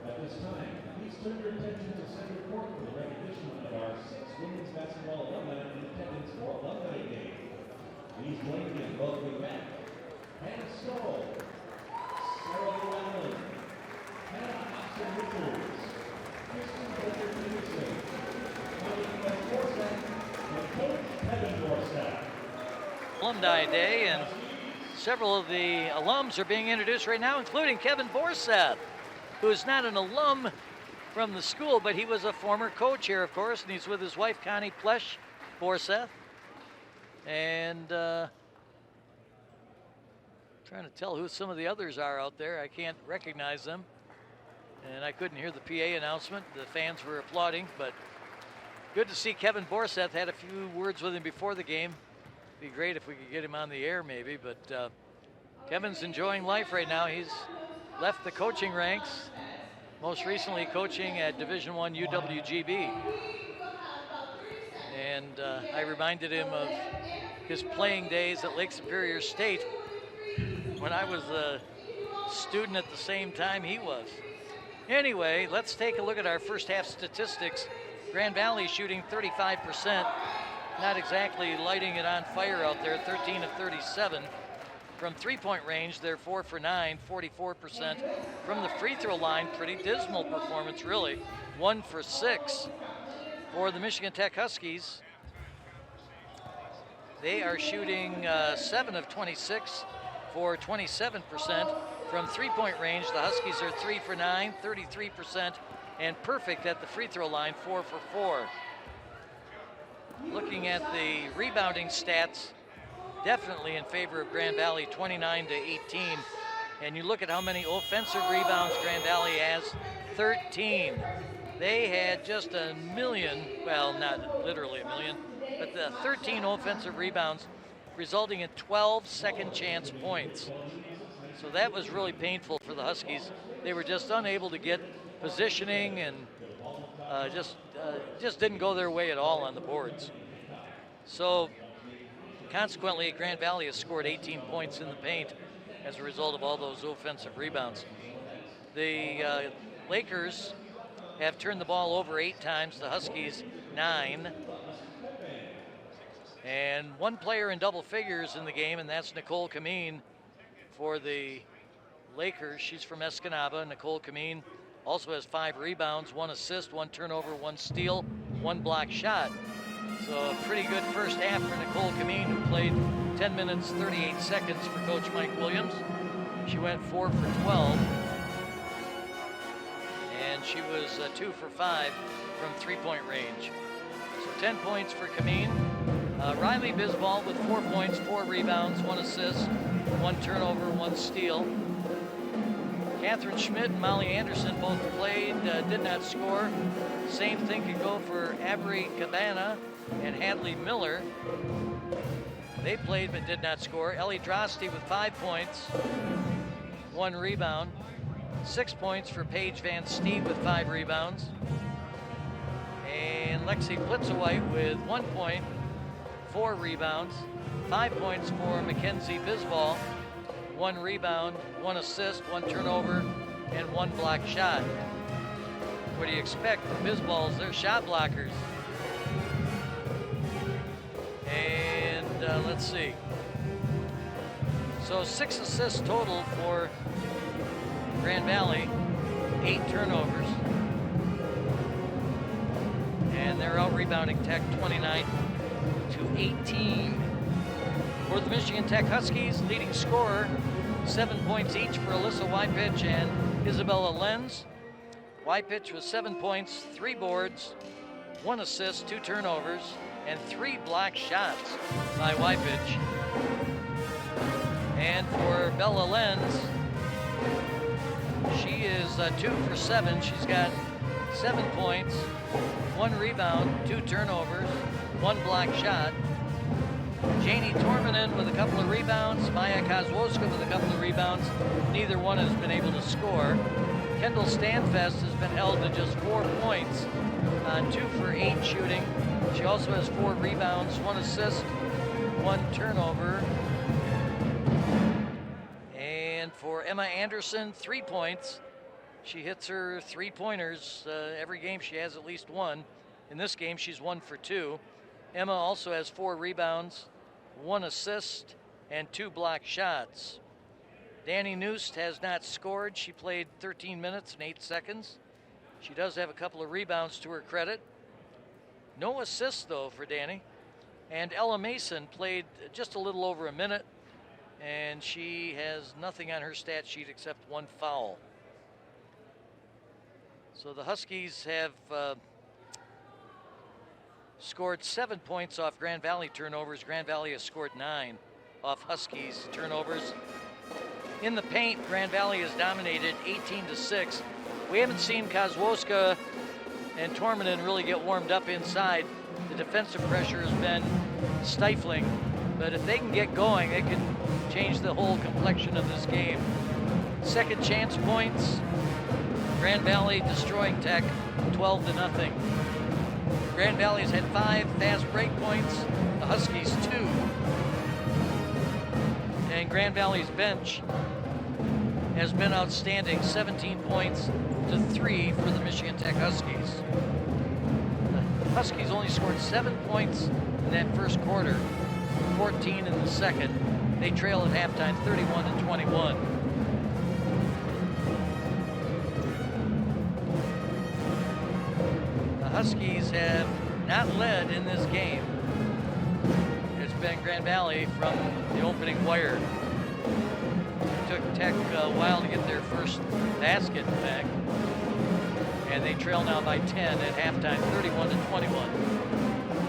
at this time, please turn your attention to center court for the recognition of our 6 women's basketball alumni in attendance for Alumni Day. Please join me in welcoming back Hannah Stoll, Sarah Llewellyn, Hannah Austin-Richards, Kristen Baker-Peterson, Colleen Forsett, and Coach Kevin Forsett. Alumni Day, and several of the alums are being introduced right now, including Kevin Forsett, who is not an alum from the school, but he was a former coach here, of course, and he's with his wife, Connie Plesh Forsett. And trying to tell who some of the others are out there. I can't recognize them. And I couldn't hear the PA announcement. The fans were applauding, but good to see Kevin Forsett. Had a few words with him before the game. Be great if we could get him on the air maybe, but Kevin's enjoying life right now. He's left the coaching ranks, most recently coaching at Division I UWGB. And I reminded him of his playing days at Lake Superior State when I was a student at the same time he was. Anyway, let's take a look at our first half statistics. Grand Valley shooting 35%. Not exactly lighting it on fire out there, 13 of 37. From three-point range, they're 4 for 9, 44%. From the free throw line, pretty dismal performance, really. 1 for 6 for the Michigan Tech Huskies. They are shooting 7 of 26 for 27%. From three-point range, the Huskies are 3 for 9, 33%, and perfect at the free throw line, 4 for 4. Looking at the rebounding stats, definitely in favor of Grand Valley, 29 to 18. And you look at how many offensive rebounds Grand Valley has, 13. They had just a million, well, not literally a million, but the 13 offensive rebounds, resulting in 12 second chance points. So that was really painful for the Huskies. They were just unable to get positioning and just didn't go their way at all on the boards. So consequently, Grand Valley has scored 18 points in the paint as a result of all those offensive rebounds. The Lakers have turned the ball over 8 times, the Huskies 9. And one player in double figures in the game, and that's Nicole Kameen for the Lakers. She's from Escanaba. Nicole Kameen also has 5 rebounds, 1 assist, 1 turnover, 1 steal, 1 block shot. So a pretty good first half for Nicole Kameen, who played 10 minutes, 38 seconds for Coach Mike Williams. She went 4 for 12. And she was 2 for 5 from three-point range. So 10 points for Kameen. Riley Bisbal with 4 points, 4 rebounds, 1 assist, 1 turnover, 1 steal. Catherine Schmidt and Molly Anderson both played, did not score. Same thing could go for Avery Cabana and Hadley Miller. They played but did not score. Ellie Drosty with 5 points, 1 rebound. 6 points for Paige Van Steve with 5 rebounds. And Lexi Blitzowite with 1 point, 4 rebounds. 5 points for Mackenzie Bisbal. 1 rebound, 1 assist, 1 turnover, and 1 block shot. What do you expect? The Bisbals, they're shot blockers. And let's see. So 6 assists total for Grand Valley 8 turnovers. And they're out rebounding Tech 29-18. For the Michigan Tech Huskies, leading scorer, 7 points each for Alyssa Wypitch and Isabella Lenz. Wypitch with 7 points, 3 boards, 1 assist, 2 turnovers, and 3 blocked shots by Wypitch. And for Bella Lenz, she is 2 for 7. She's got 7 points, 1 rebound, 2 turnovers, 1 blocked shot. Janie Tormanen with a couple of rebounds, Maya Kozłowska with a couple of rebounds. Neither one has been able to score. Kendall Stanfest has been held to just 4 points on 2 for 8 shooting. She also has 4 rebounds, 1 assist, 1 turnover. And for Emma Anderson, 3 points. She hits her 3-pointers. Every game she has at least 1. In this game, she's 1 for 2. Emma also has 4 rebounds, 1 assist, and 2 blocked shots. Danny Noost has not scored. She played 13 minutes and 8 seconds. She does have a couple of rebounds to her credit. No assists, though, for Danny. And Ella Mason played just a little over a minute, and she has nothing on her stat sheet except 1 foul. So the Huskies have scored 7 points off Grand Valley turnovers. Grand Valley has scored 9 off Huskies turnovers. In the paint, Grand Valley has dominated 18-6. We haven't seen Kozłowska and Tormanen really get warmed up inside. The defensive pressure has been stifling, but if they can get going, they can change the whole complexion of this game. Second chance points, Grand Valley destroying Tech 12-0. Grand Valley's had 5 fast break points, the Huskies 2. And Grand Valley's bench has been outstanding, 17 points to 3 for the Michigan Tech Huskies. The Huskies only scored 7 points in that first quarter, 14 in the second. They trail at halftime 31-21. The Huskies have not led in this game. It's been Grand Valley from the opening wire. It took Tech a while to get their first basket back. And they trail now by 10 at halftime, 31-21.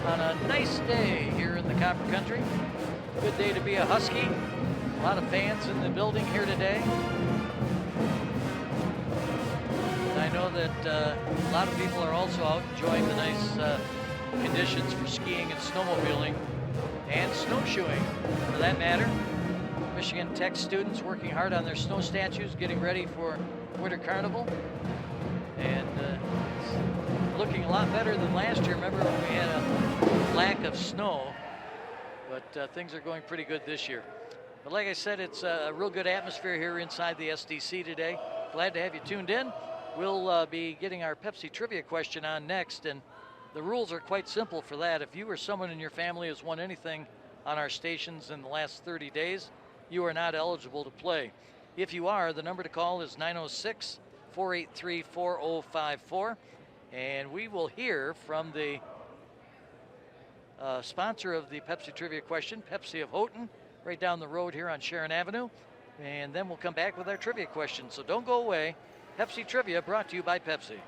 On a nice day here in the Copper Country. Good day to be a Husky. A lot of fans in the building here today. And I know that a lot of people are also out enjoying the nice conditions for skiing and snowmobiling and snowshoeing, for that matter. Michigan Tech students working hard on their snow statues, getting ready for Winter Carnival. And it's looking a lot better than last year. Remember when we had a lack of snow, but things are going pretty good this year. But like I said, it's a real good atmosphere here inside the SDC today. Glad to have you tuned in. We'll be getting our Pepsi trivia question on next, and the rules are quite simple for that. If you or someone in your family has won anything on our stations in the last 30 days, you are not eligible to play. If you are, the number to call is 906-483-4054, and we will hear from the sponsor of the Pepsi trivia question, Pepsi of Houghton, right down the road here on Sharon Avenue, and then we'll come back with our trivia question. So don't go away. Pepsi Trivia brought to you by Pepsi.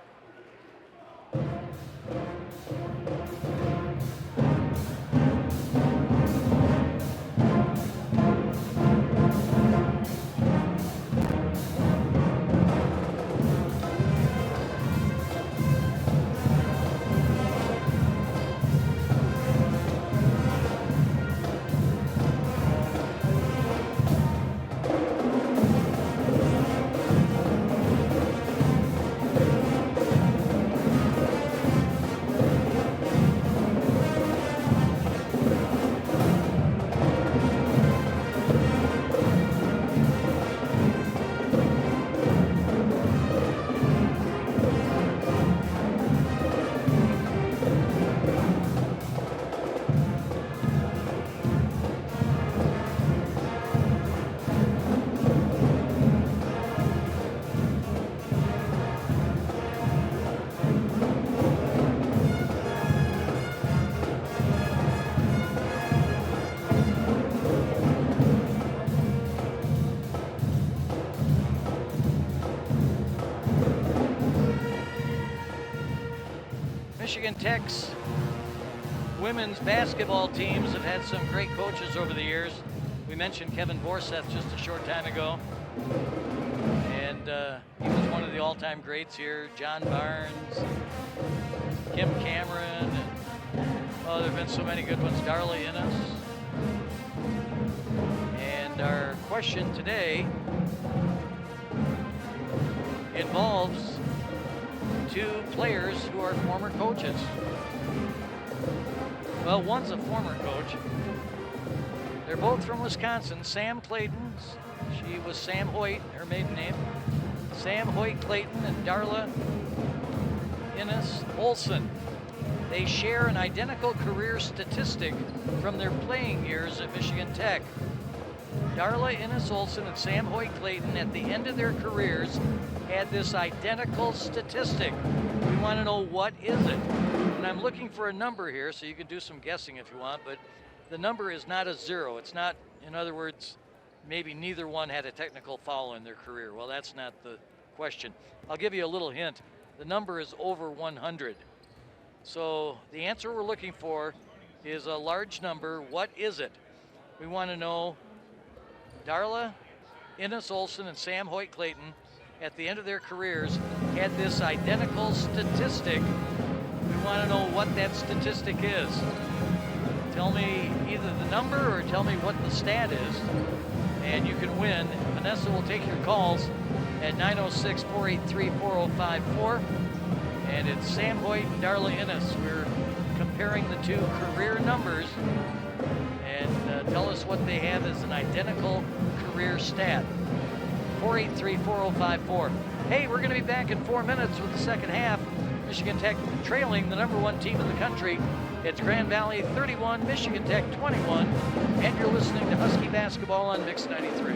Michigan Tech's women's basketball teams have had some great coaches over the years. We mentioned Kevin Borseth just a short time ago. And he was one of the all-time greats here. John Barnes, Kim Cameron, and, oh, there have been so many good ones. Darla Innes. And our question today involves two players who are former coaches. Well, one's a former coach. They're both from Wisconsin. Sam Clayton, she was Sam Hoyt, her maiden name. Sam Hoyt Clayton and Darla Innes Olson. They share an identical career statistic from their playing years at Michigan Tech. Darla Innes Olson and Sam Hoyt Clayton, at the end of their careers, had this identical statistic. We want to know, what is it? And I'm looking for a number here, so you can do some guessing if you want, but the number is not a 0. It's not, in other words, maybe neither one had a technical foul in their career. Well, that's not the question. I'll give you a little hint. The number is over 100. So the answer we're looking for is a large number. What is it? We want to know, Darla Innes Olson and Sam Hoyt Clayton, at the end of their careers, had this identical statistic. We want to know what that statistic is. Tell me either the number or tell me what the stat is, and you can win. Vanessa will take your calls at 906-483-4054. And it's Sam Hoyt and Darla Innes. We're comparing the two career numbers, and tell us what they have as an identical career stat. 483-4054. Hey, we're going to be back in 4 minutes with the second half. Michigan Tech trailing the #1 team in the country. It's Grand Valley 31, Michigan Tech 21, and you're listening to Husky Basketball on Mix 93.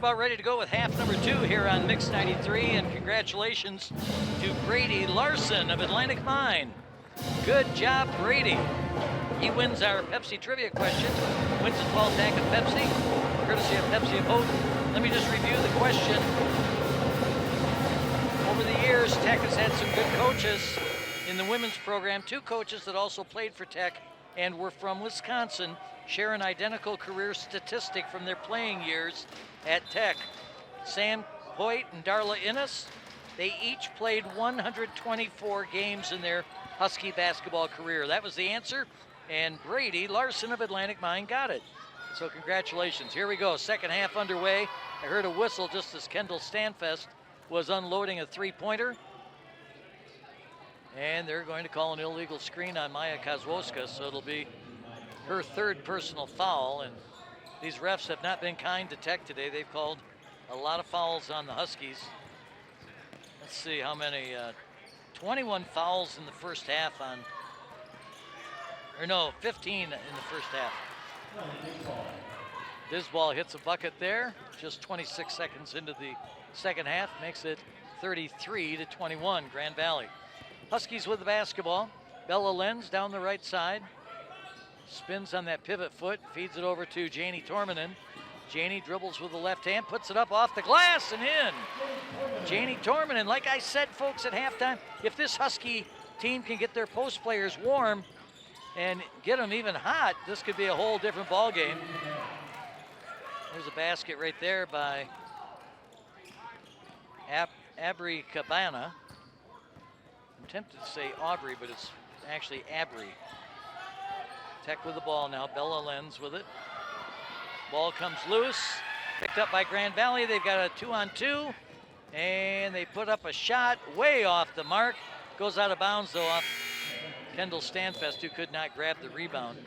about ready to go with half number 2 here on Mix 93, and congratulations to Brady Larson of Atlantic Mine. Good job, Brady. He wins our Pepsi trivia question, wins a 12-pack of Pepsi, courtesy of Pepsi of Houghton. Let me just review the question. Over the years, Tech has had some good coaches in the women's program. 2 coaches that also played for Tech and were from Wisconsin share an identical career statistic from their playing years at Tech. Sam Hoyt and Darla Innes, they each played 124 games in their Husky basketball career. That was the answer, and Brady Larson of Atlantic Mine got it. So congratulations. Here we go, second half underway. I heard a whistle just as Kendall Stanfest was unloading a 3-pointer. And they're going to call an illegal screen on Maya Kozłowska, so it'll be her 3rd personal foul. And these refs have not been kind to Tech today. They've called a lot of fouls on the Huskies. Let's see how many, 21 fouls in the first half on, or no, 15 in the first half. Disball hits a bucket there, just 26 seconds into the second half, makes it 33-21, Grand Valley. Huskies with the basketball. Bella Lenz down the right side. Spins on that pivot foot, feeds it over to Janie Tormanen. Janie dribbles with the left hand, puts it up off the glass and in. Janie Tormanen, like I said, folks, at halftime, if this Husky team can get their post players warm and get them even hot, this could be a whole different ball game. There's a basket right there by Abri Cabana. I'm tempted to say Aubrey, but it's actually Abri. Tech with the ball now. Bella Lenz with it. Ball comes loose. Picked up by Grand Valley. They've got a 2-on-2. And they put up a shot way off the mark. Goes out of bounds, though, off Kendall Stanfest, who could not grab the rebound.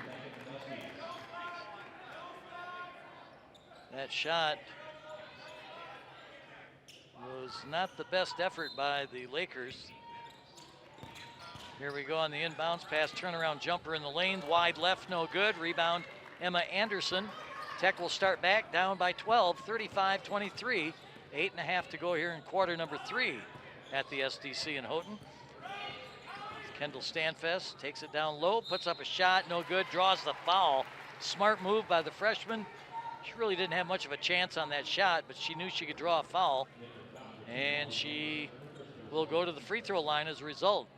That shot was not the best effort by the Lakers. Here we go on the inbounds pass, turnaround jumper in the lane, wide left, no good. Rebound, Emma Anderson. Tech will start back down by 12, 35-23. 8.5 to go here in quarter number 3 at the SDC in Houghton. Kendall Stanfest takes it down low, puts up a shot, no good, draws the foul. Smart move by the freshman. She really didn't have much of a chance on that shot, but she knew she could draw a foul. And she will go to the free throw line as a result.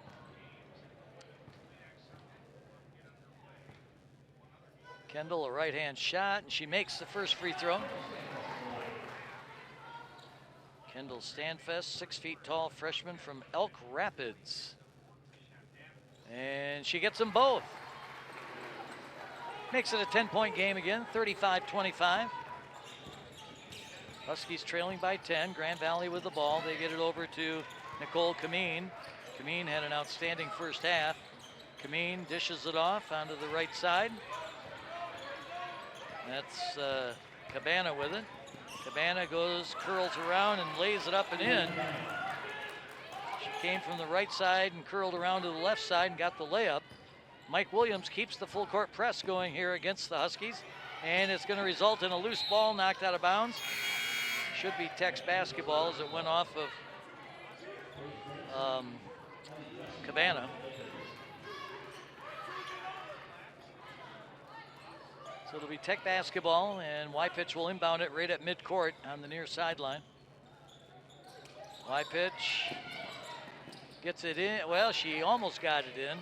Kendall, a right-hand shot, and she makes the first free throw. Kendall Stanfest, 6 feet tall freshman from Elk Rapids. And she gets them both. Makes it a 10-point game again, 35-25. Huskies trailing by 10. Grand Valley with the ball. They get it over to Nicole Kameen. Kameen had an outstanding first half. Kameen dishes it off onto the right side. That's Cabana with it. Cabana goes, curls around and lays it up and in. She came from the right side and curled around to the left side and got the layup. Mike Williams keeps the full court press going here against the Huskies, and it's going to result in a loose ball knocked out of bounds. Should be Tech's basketball as it went off of Cabana. So it'll be Tech basketball, and Y-Pitch will inbound it right at midcourt on the near sideline. Y-Pitch gets it in. Well, she almost got it in.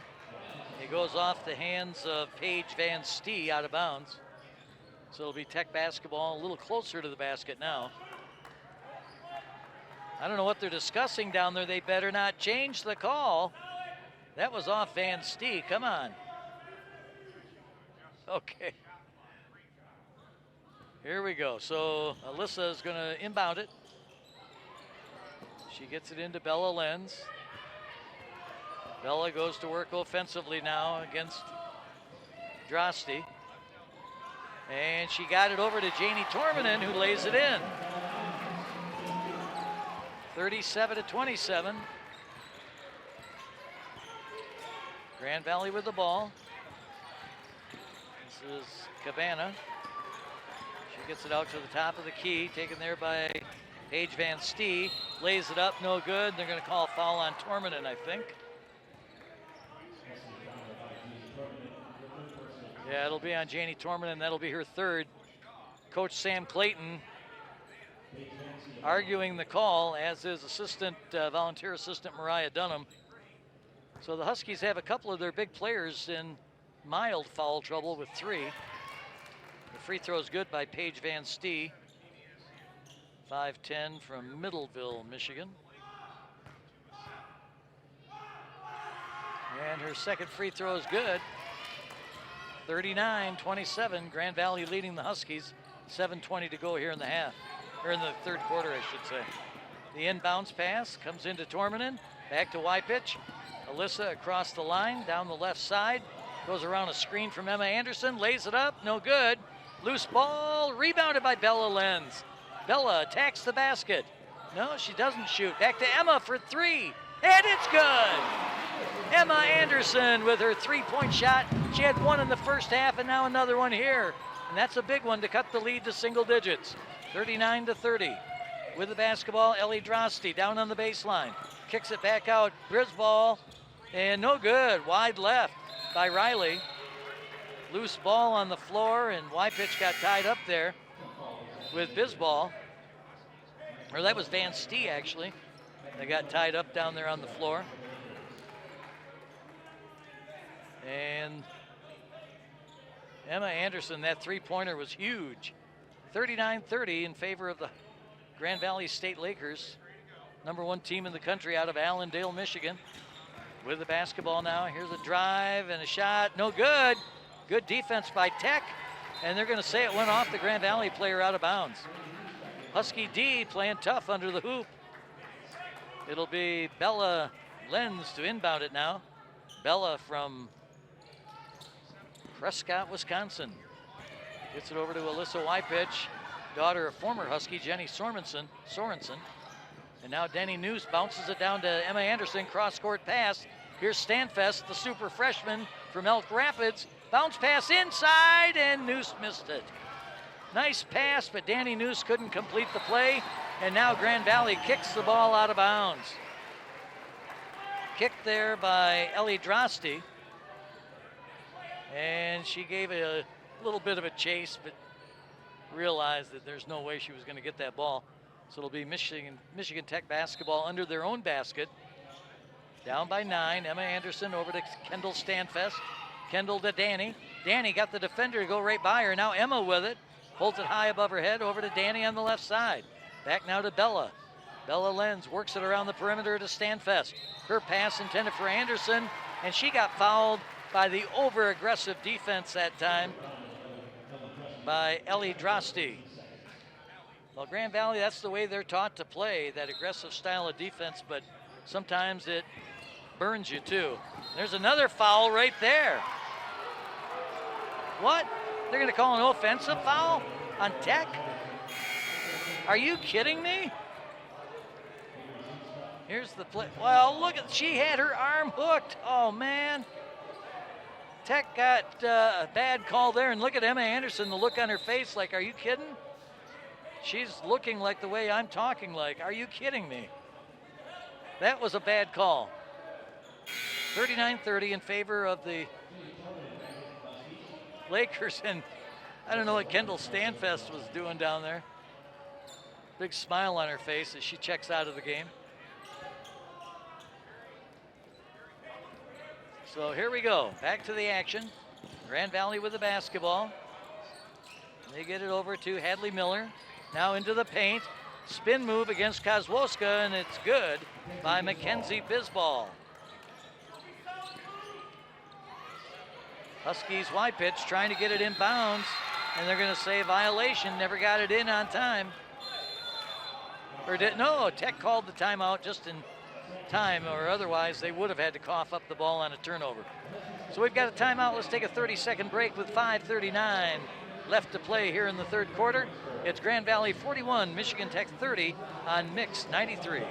It goes off the hands of Paige Van Stee out of bounds. So it'll be Tech basketball a little closer to the basket now. I don't know what they're discussing down there. They better not change the call. That was off Van Stee. Come on. Okay. Here we go. So Alyssa is going to inbound it. She gets it into Bella Lenz. Bella goes to work offensively now against Droste. And she got it over to Janie Tormanen, who lays it in. 37-27. Grand Valley with the ball. This is Cabana. She gets it out to the top of the key, taken there by Paige Van Stee. Lays it up, no good. They're going to call a foul on Torminen, I think. Yeah, it'll be on Janie Torminen. That'll be her third. Coach Sam Clayton arguing the call, as is volunteer assistant Mariah Dunham. So the Huskies have a couple of their big players in mild foul trouble with 3. The free throw is good by Paige Van Stee, 5'10" from Middleville, Michigan. And her second free throw is good. 39-27, Grand Valley leading the Huskies. 7:20 to go here in the half, or in the third quarter, I should say. The inbounds pass comes into Torminen, back to Wypich. Alyssa across the line, down the left side, goes around a screen from Emma Anderson, lays it up, no good. Loose ball, rebounded by Bella Lenz. Bella attacks the basket. No, she doesn't shoot. Back to Emma for 3, and it's good. Emma Anderson with her 3-point shot. She had one in the first half and now another one here. And that's a big one to cut the lead to single digits. 39-30. With the basketball, Ellie Drosty down on the baseline. Kicks it back out, Brisball, and no good. Wide left by Riley. Loose ball on the floor, and Wypich got tied up there with Bisball. Or that was Van Stee, actually. They got tied up down there on the floor. And Emma Anderson, that 3-pointer was huge. 39-30 in favor of the Grand Valley State Lakers. #1 team in the country out of Allendale, Michigan. With the basketball now, here's a drive and a shot, no good. Good defense by Tech, and they're gonna say it went off the Grand Valley player out of bounds. Husky D playing tough under the hoop. It'll be Bella Lenz to inbound it now. Bella from Prescott, Wisconsin. Gets it over to Alyssa Wypich, daughter of former Husky Jenny Sorensen. And now Denny Noose bounces it down to Emma Anderson, cross-court pass. Here's Stanfest, the super freshman from Elk Rapids. Bounce pass inside, and Noose missed it. Nice pass, but Danny Noose couldn't complete the play. And now Grand Valley kicks the ball out of bounds. Kicked there by Ellie Drosty. And she gave a little bit of a chase, but realized that there's no way she was going to get that ball. So it'll be Michigan Tech basketball under their own basket. Down by 9, Emma Anderson over to Kendall Stanfest. Kendall to Danny. Danny got the defender to go right by her. Now Emma with it. Holds it high above her head over to Danny on the left side. Back now to Bella. Bella Lenz works it around the perimeter to Stanfest. Her pass intended for Anderson, and she got fouled by the over-aggressive defense that time by Ellie Drosty. Well, Grand Valley, that's the way they're taught to play, that aggressive style of defense, but sometimes it burns you too. There's another foul right there. What? They're gonna call an offensive foul on Tech? Are you kidding me? Here's the play. Well, look at, she had her arm hooked. Oh man. Tech got a bad call there, and look at Emma Anderson, the look on her face like, are you kidding? She's looking like the way I'm talking like, are you kidding me? That was a bad call. 39-30 in favor of the Lakers, and I don't know what Kendall Stanfest was doing down there. Big smile on her face as she checks out of the game. So here we go, back to the action. Grand Valley with the basketball. They get it over to Hadley Miller. Now into the paint. Spin move against Kozłowska, and it's good by Mackenzie Bisball. Huskies Wypich trying to get it inbounds, and they're gonna say violation, never got it in on time. Or no, Tech called the timeout just in time, or otherwise they would have had to cough up the ball on a turnover. So we've got a timeout. Let's take a 30-second break with 5:39 left to play here in the third quarter. It's Grand Valley 41, Michigan Tech 30 on Mix 93.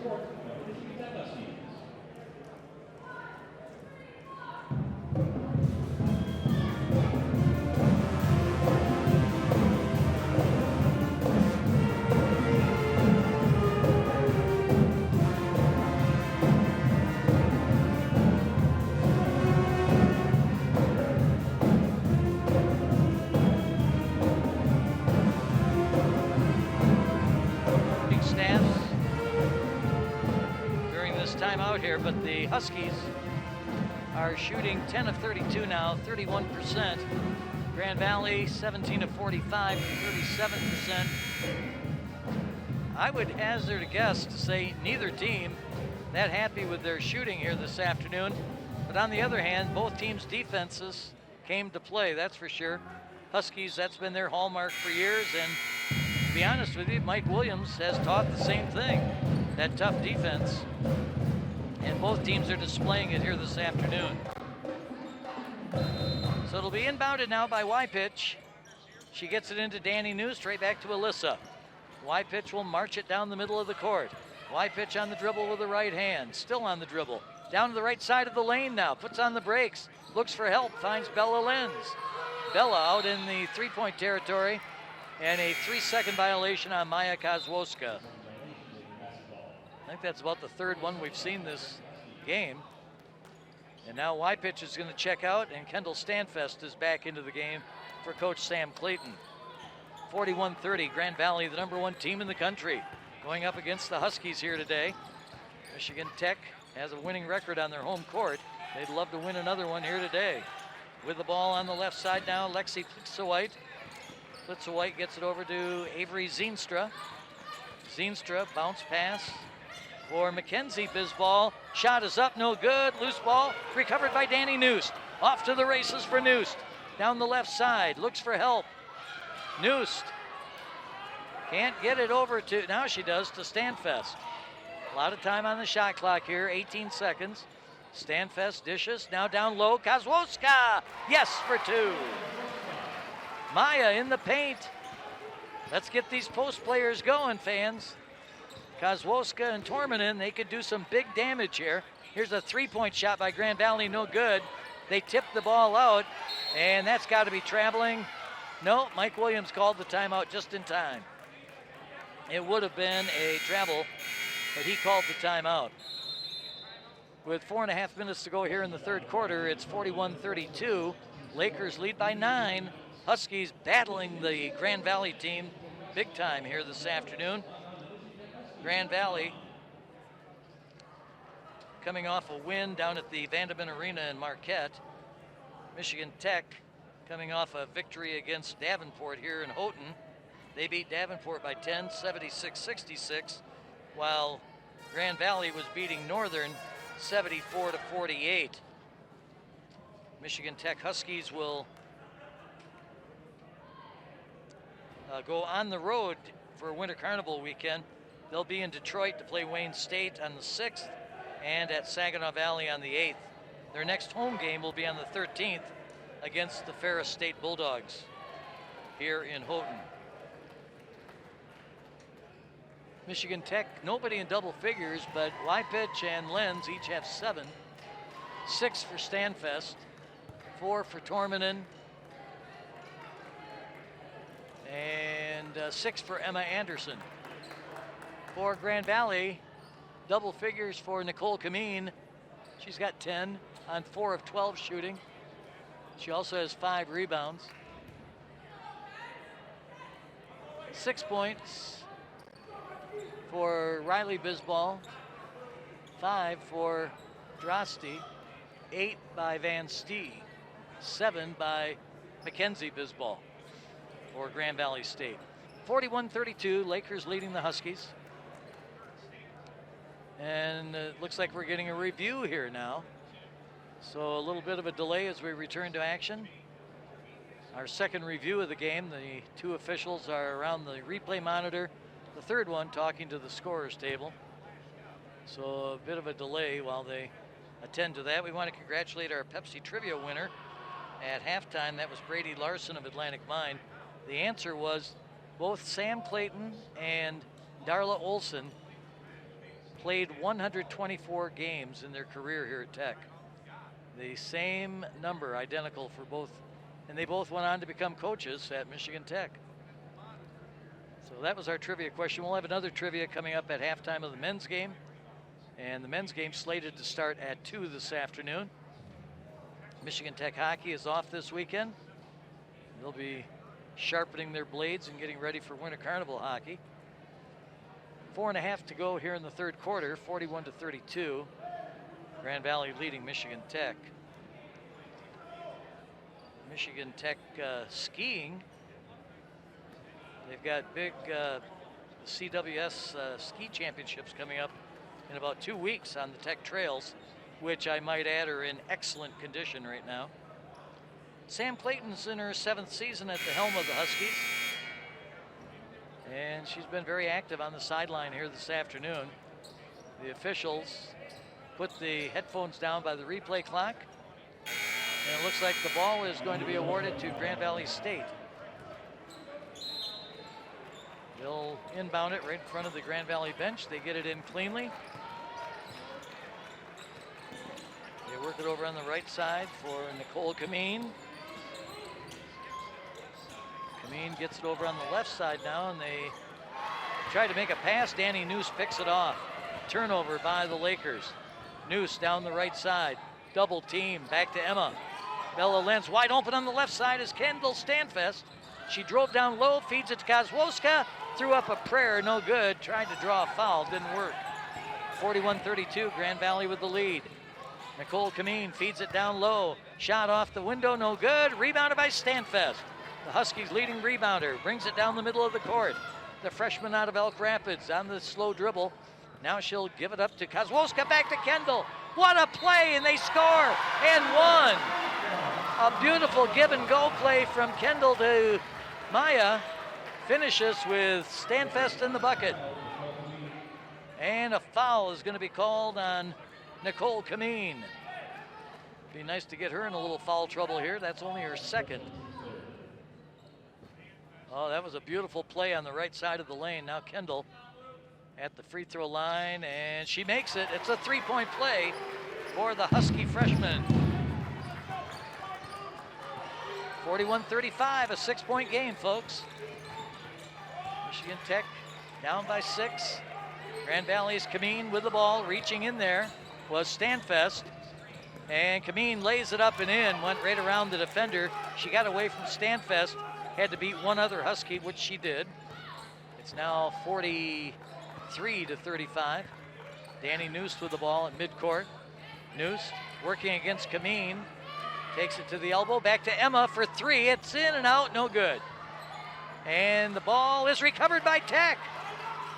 court of the Michigan Tech Huskies. Timeout here, but the Huskies are shooting 10 of 32 now, 31%. Grand Valley 17 of 45, 37%. I would hazard a guess to say neither team that happy with their shooting here this afternoon, but on the other hand, both teams' defenses came to play, that's for sure. Huskies, that's been their hallmark for years, and to be honest with you, Mike Williams has taught the same thing, that tough defense. And both teams are displaying it here this afternoon. So it'll be inbounded now by Y-Pitch. She gets it into Danny New, straight back to Alyssa. Y-Pitch will march it down the middle of the court. Y-Pitch on the dribble with the right hand, still on the dribble. Down to the right side of the lane now, puts on the brakes, looks for help, finds Bella Lenz. Bella out in the three-point territory, and a 3-second violation on Maya Kozłowska. I think that's about the third one we've seen this game. And now Y-Pitch is going to check out, and Kendall Stanfest is back into the game for Coach Sam Clayton. 41-30, Grand Valley, the #1 team in the country, going up against the Huskies here today. Michigan Tech has a winning record on their home court. They'd love to win another one here today. With the ball on the left side now, Lexi Plitzowite. Plitzowite gets it over to Avery Zeenstra. Zeenstra, bounce pass for Mackenzie Bisbal. Shot is up, no good. Loose ball, recovered by Danny Noost. Off to the races for Noost. Down the left side, looks for help. Noost can't get it over to, now she does, to Stanfest. A lot of time on the shot clock here, 18 seconds. Stanfest dishes, now down low, Kozłowska, yes for two. Maya in the paint. Let's get these post players going, fans. Kozłowska and Torminen, they could do some big damage here. Here's a three-point shot by Grand Valley, no good. They tipped the ball out, and that's got to be traveling. No, Mike Williams called the timeout just in time. It would have been a travel, but he called the timeout. With 4.5 minutes to go here in the third quarter, it's 41-32. Lakers lead by 9. Huskies battling the Grand Valley team big time here this afternoon. Grand Valley coming off a win down at the Vandeman Arena in Marquette. Michigan Tech coming off a victory against Davenport here in Houghton. They beat Davenport by 10, 76-66, while Grand Valley was beating Northern 74-48. Michigan Tech Huskies will go on the road for Winter Carnival weekend. They'll be in Detroit to play Wayne State on the 6th and at Saginaw Valley on the 8th. Their next home game will be on the 13th against the Ferris State Bulldogs here in Houghton. Michigan Tech, nobody in double figures, but Y-Pitch and Lenz each have 7. 6 for Stanfest, 4 for Torminen, and 6 for Emma Anderson. For Grand Valley, double figures for Nicole Kameen. She's got 10 on 4 of 12 shooting. She also has 5 rebounds. 6 points for Riley Bisbal, 5 for Drosty, 8 by Van Stee, 7 by Mackenzie Bisbal for Grand Valley State. 41-32, Lakers leading the Huskies. And it looks like we're getting a review here now. So a little bit of a delay as we return to action. Our second review of the game, the 2 officials are around the replay monitor. The third one talking to the scorer's table. So a bit of a delay while they attend to that. We want to congratulate our Pepsi Trivia winner at halftime. That was Brady Larson of Atlantic Mine. The answer was both Sam Clayton and Darla Olson played 124 games in their career here at Tech. The same number, identical for both, and they both went on to become coaches at Michigan Tech. So that was our trivia question. We'll have another trivia coming up at halftime of the men's game. And the men's game slated to start at 2 this afternoon. Michigan Tech hockey is off this weekend. They'll be sharpening their blades and getting ready for Winter Carnival hockey. 4.5 to go here in the third quarter, 41-32. Grand Valley leading Michigan Tech. Michigan Tech skiing. They've got big CWS ski championships coming up in about 2 weeks on the Tech trails, which I might add are in excellent condition right now. Sam Clayton's in her 7th season at the helm of the Huskies. And she's been very active on the sideline here this afternoon. The officials put the headphones down by the replay clock. And it looks like the ball is going to be awarded to Grand Valley State. They'll inbound it right in front of the Grand Valley bench. They get it in cleanly. They work it over on the right side for Nicole Kameen. Kameen gets it over on the left side now, and they try to make a pass. Danny Noose picks it off. Turnover by the Lakers. Noose down the right side. Double team, back to Emma. Bella Lenz wide open on the left side is Kendall Stanfest. She drove down low, feeds it to Kozłowska, threw up a prayer, no good. Tried to draw a foul, didn't work. 41-32, Grand Valley with the lead. Nicole Kameen feeds it down low. Shot off the window, no good. Rebounded by Stanfest. The Huskies leading rebounder, brings it down the middle of the court. The freshman out of Elk Rapids on the slow dribble. Now she'll give it up to Kozłowska, back to Kendall. What a play, and they score, and won. A beautiful give and go play from Kendall to Maya. Finishes with Stanfest in the bucket. And a foul is going to be called on Nicole Kameen. Be nice to get her in a little foul trouble here. That's only her second. Oh, that was a beautiful play on the right side of the lane. Now Kendall at the free throw line, and she makes it. It's a three-point play for the Husky freshman. 41-35, a 6-point game, folks. Michigan Tech down by 6. Grand Valley's Kameen with the ball, reaching in there was Stanfest. And Kameen lays it up and in, went right around the defender. She got away from Stanfest, had to beat one other Husky, which she did. It's now 43-35. Danny Noose with the ball at midcourt. Noose working against Kameen. Takes it to the elbow, back to Emma for 3. It's in and out, no good. And the ball is recovered by Tech.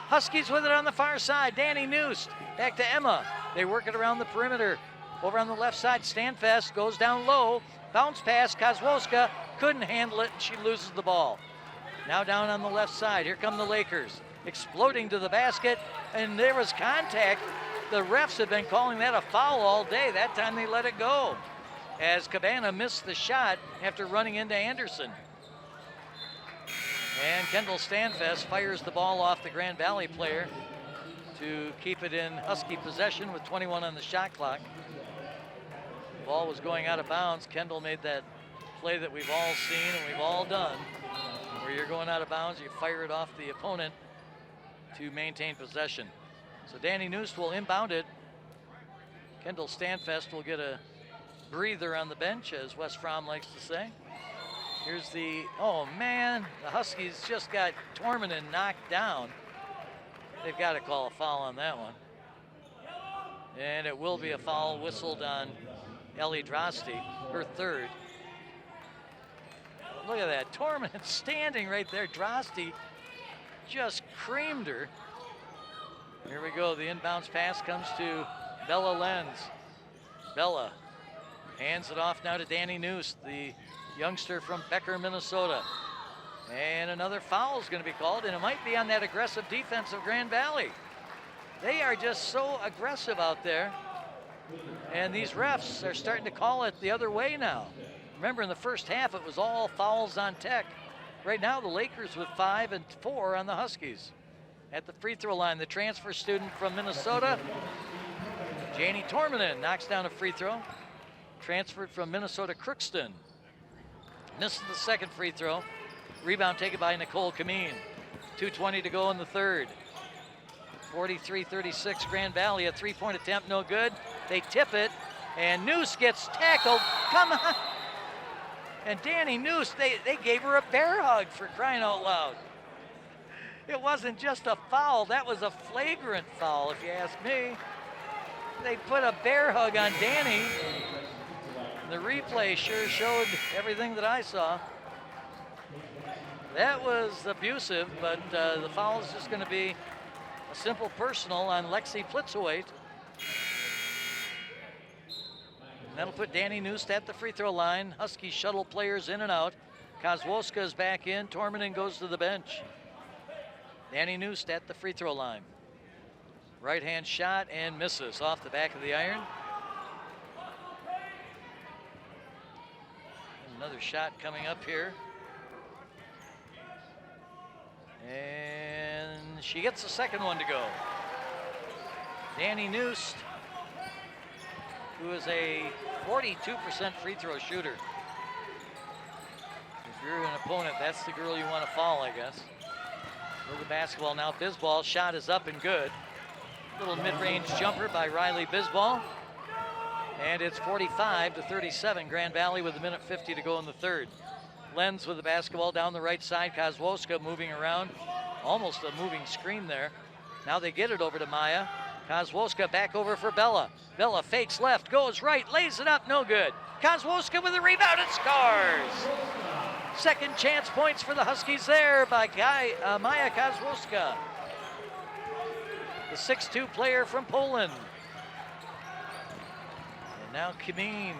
Huskies with it on the far side. Danny Noose back to Emma. They work it around the perimeter. Over on the left side, Stanfest goes down low. Bounce pass, Kozłowska couldn't handle it, and she loses the ball. Now down on the left side, here come the Lakers. Exploding to the basket, and there was contact. The refs have been calling that a foul all day. That time they let it go, as Cabana missed the shot after running into Anderson. And Kendall Stanfest fires the ball off the Grand Valley player to keep it in Husky possession with 21 on the shot clock. The ball was going out of bounds. Kendall made that play that we've all seen and we've all done, where you're going out of bounds, you fire it off the opponent to maintain possession. So Danny Noose will inbound it. Kendall Stanfest will get a breather on the bench, as Wes Fromm likes to say. Here's the, oh man, the Huskies just got Tormanen knocked down. They've got to call a foul on that one. And it will be a foul whistled on Ellie Drosty, her third. Look at that, Tormanen standing right there. Drosty just creamed her. Here we go, the inbounds pass comes to Bella Lenz. Bella hands it off now to Danny Noose, the youngster from Becker, Minnesota. And another foul is going to be called, and it might be on that aggressive defense of Grand Valley. They are just so aggressive out there, and these refs are starting to call it the other way now. Remember, in the first half, it was all fouls on Tech. Right now, the Lakers with 5 and 4 on the Huskies. at the free throw line. The transfer student from Minnesota, Janie Tormanen, knocks down a free throw. Transferred from Minnesota Crookston. Misses the second free throw. Rebound taken by Nicole Kameen. 2:20 to go in the third. 43-36 Grand Valley. A three-point attempt, no good. They tip it, and Noose gets tackled. Come on. And Danny Noose, they gave her a bear hug, for crying out loud. It wasn't just a foul, that was a flagrant foul, if you ask me. They put a bear hug on Danny. The replay sure showed everything that I saw. That was abusive, but the foul is just going to be a simple personal on Lexi Plitzowait. That'll put Danny Noose at the free throw line. Huskies shuttle players in and out. Kozłowska is back in. Tormanen goes to the bench. Danny Noose at the free throw line. Right hand shot and misses off the back of the iron. Another shot coming up here. And she gets the second one to go. Danny Noose, who is a 42% free throw shooter. If you're an opponent, that's the girl you want to foul, I guess. With the basketball now, Bisball, shot is up and good. Little mid-range jumper by Riley Bisball. And it's 45-37, Grand Valley with 1:50 to go in the third. Lenz with the basketball down the right side. Kozłowska moving around. Almost a moving screen there. Now they get it over to Maya. Kozłowska back over for Bella. Bella fakes left, goes right, lays it up, no good. Kozłowska with a rebound and scores. Second chance points for the Huskies there by Maya Kozłowska, the 6'2" player from Poland. And now Kameen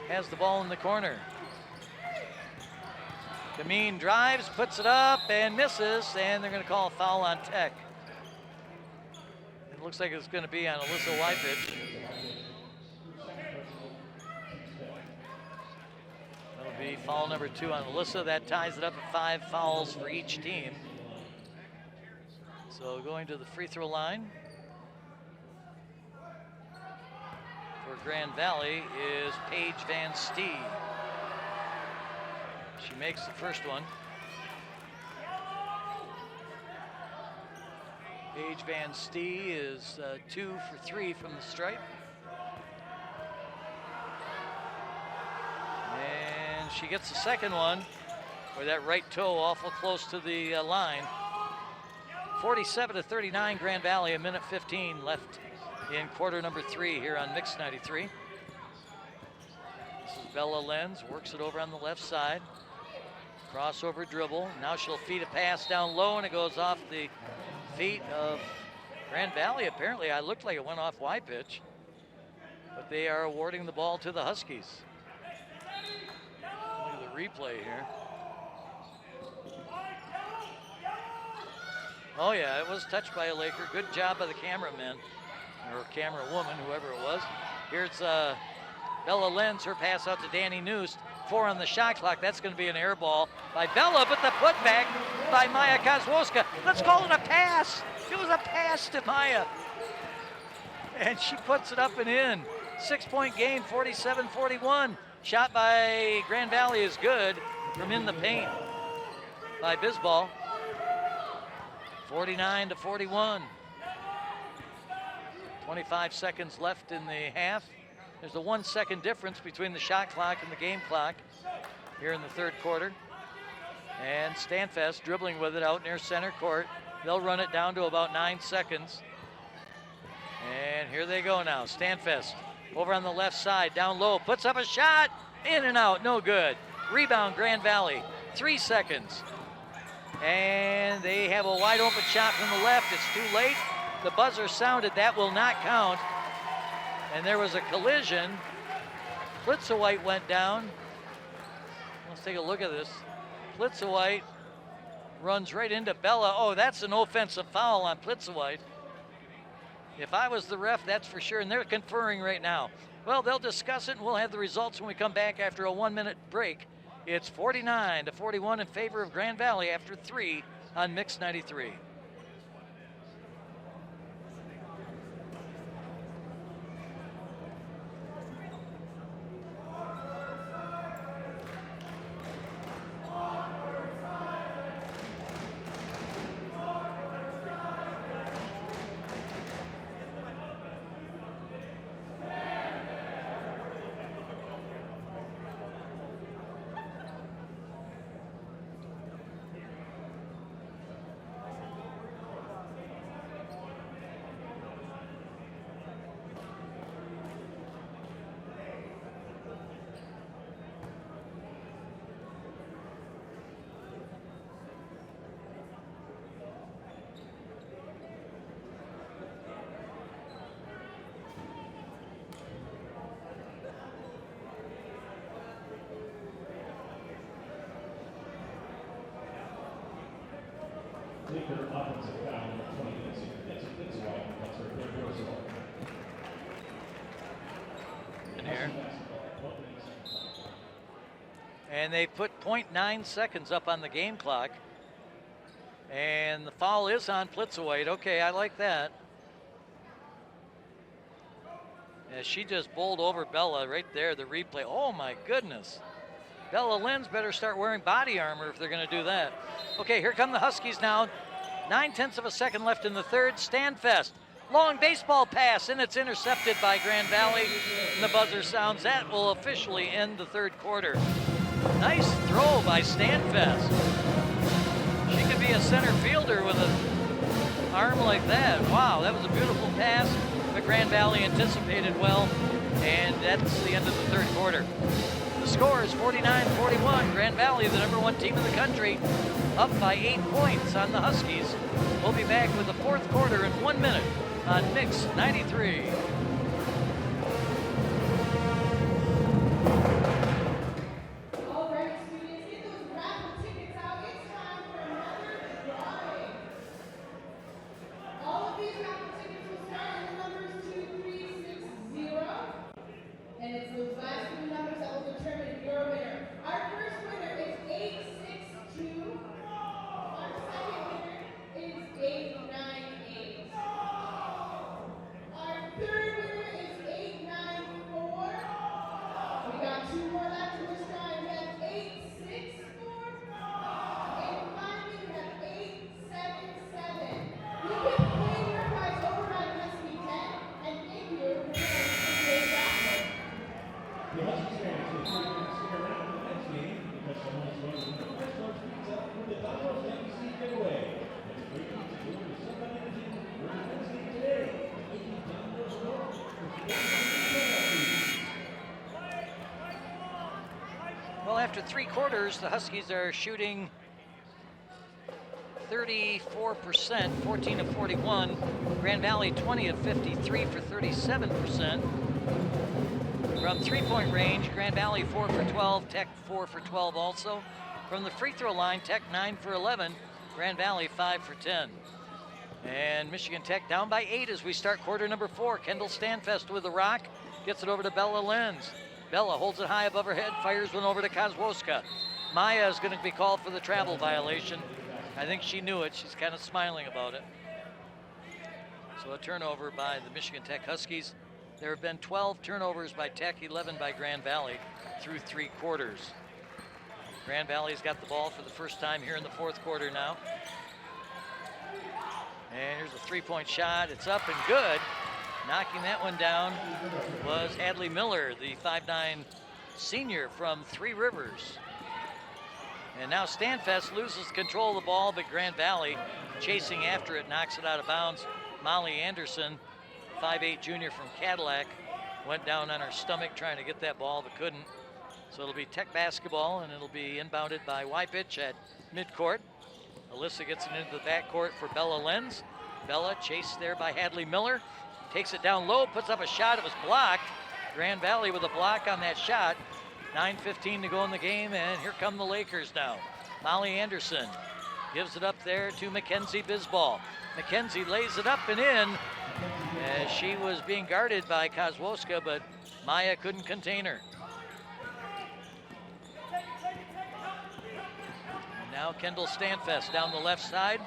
has the ball in the corner. Kameen drives, puts it up, and misses, and they're going to call a foul on Tech. It looks like it's going to be on Alyssa Wypich. That'll be foul number 2 on Alyssa. That ties it up at 5 fouls for each team. So going to the free throw line for Grand Valley is Paige Van Stee. She makes the first one. Paige Van Stee is 2 for 3 from the stripe. And she gets the second one with that right toe awful close to the line. 47-39 Grand Valley, 1:15 left in quarter number 3 here on Mix 93. This is Bella Lenz, works it over on the left side. Crossover dribble. Now she'll feed a pass down low, and it goes off the feet of Grand Valley. Apparently, I looked like it went off Wypich, but they are awarding the ball to the Huskies. Look at the replay here. Oh yeah, it was touched by a Laker. Good job by the cameraman, or camera woman, whoever it was. Here's Bella Lenz, her pass out to Danny Noose. 4 on the shot clock. That's going to be an air ball by Bella, but the putback by Maya Kozłowska. Let's call it a pass. It was a pass to Maya. And she puts it up and in. 6-point game, 47-41. Shot by Grand Valley is good from in the paint by Bisball. 49-41. 25 seconds left in the half. There's a 1 second difference between the shot clock and the game clock here in the third quarter. And Stanfest dribbling with it out near center court. They'll run it down to about 9 seconds. And here they go now. Stanfest over on the left side, down low, puts up a shot, in and out, no good. Rebound, Grand Valley, 3 seconds. And they have a wide open shot from the left. It's too late. The buzzer sounded, that will not count. And there was a collision. Plitzowait went down. Let's take a look at this. Plitzowait runs right into Bella. Oh, that's an offensive foul on Plitzowait. If I was the ref, that's for sure. And they're conferring right now. Well, they'll discuss it, and we'll have the results when we come back after a 1-minute break. It's 49-41 in favor of Grand Valley after 3 on Mix 93. Laker offensive foul number 20 minutes here. That's why that's her third personal. In here. And they put 0.9 seconds up on the game clock. And the foul is on Plitzowite. Okay, I like that. As she just bowled over Bella right there, the replay. Oh my goodness. Bella Lenz better start wearing body armor if they're going to do that. Okay, here come the Huskies now. 9/10 of a second left in the third. Stanfest. Long baseball pass, and it's intercepted by Grand Valley. And the buzzer sounds. That will officially end the third quarter. Nice throw by Stanfest. She could be a center fielder with an arm like that. Wow, that was a beautiful pass. But Grand Valley anticipated well, and that's the end of the third quarter. The score is 49-41. Grand Valley, the #1 team in the country, up by 8 points on the Huskies. We'll be back with the fourth quarter in 1 minute on Mix 93. All right, students, get those raffle tickets out. It's time for another drawing. All of these raffle tickets will start with numbers 2360. And it's those last few numbers that will determine your winner. Our first winner is 862. Our second winner is 898. Our third winner is 894. We got 2 more left in this drawing. We have 864. And finally, we have 877. You can claim your prize override Husky 10 and thank you for today's raffle. The Huskies fans will stick around for the next game because someone's going to win the first large pizza with the Domino's NBC giveaway. There's a great pizza delivered to somebody in the team early Wednesday today. Making Domino's North Well, after 3 quarters, the Huskies are shooting 34%, 14 of 41. Grand Valley 20 of 53 for 37%. From 3-point range, Grand Valley 4 for 12, Tech 4 for 12 also. From the free throw line, Tech 9 for 11, Grand Valley 5 for 10. And Michigan Tech down by 8 as we start quarter number 4. Kendall Stanfest with the rock, gets it over to Bella Lenz. Bella holds it high above her head, fires one over to Kozłowska. Maya is going to be called for the travel violation. I think she knew it. She's kind of smiling about it. So a turnover by the Michigan Tech Huskies. There have been 12 turnovers by Tech, 11 by Grand Valley through 3 quarters. Grand Valley's got the ball for the first time here in the fourth quarter now. And here's a 3-point shot. It's up and good. Knocking that one down was Hadley Miller, the 5'9" senior from Three Rivers. And now Stanfest loses control of the ball, but Grand Valley chasing after it, knocks it out of bounds. Molly Anderson, 5'8" junior from Cadillac, went down on her stomach trying to get that ball, but couldn't. So it'll be Tech basketball, and it'll be inbounded by Wypich at midcourt. Alyssa gets it into the backcourt for Bella Lenz. Bella chased there by Hadley Miller. Takes it down low, puts up a shot. It was blocked. Grand Valley with a block on that shot. 9:15 to go in the game, and here come the Lakers now. Molly Anderson gives it up there to Mackenzie Bisbal. Mackenzie lays it up and in as she was being guarded by Kozłowska, but Maya couldn't contain her. And now Kendall Stanfest down the left side,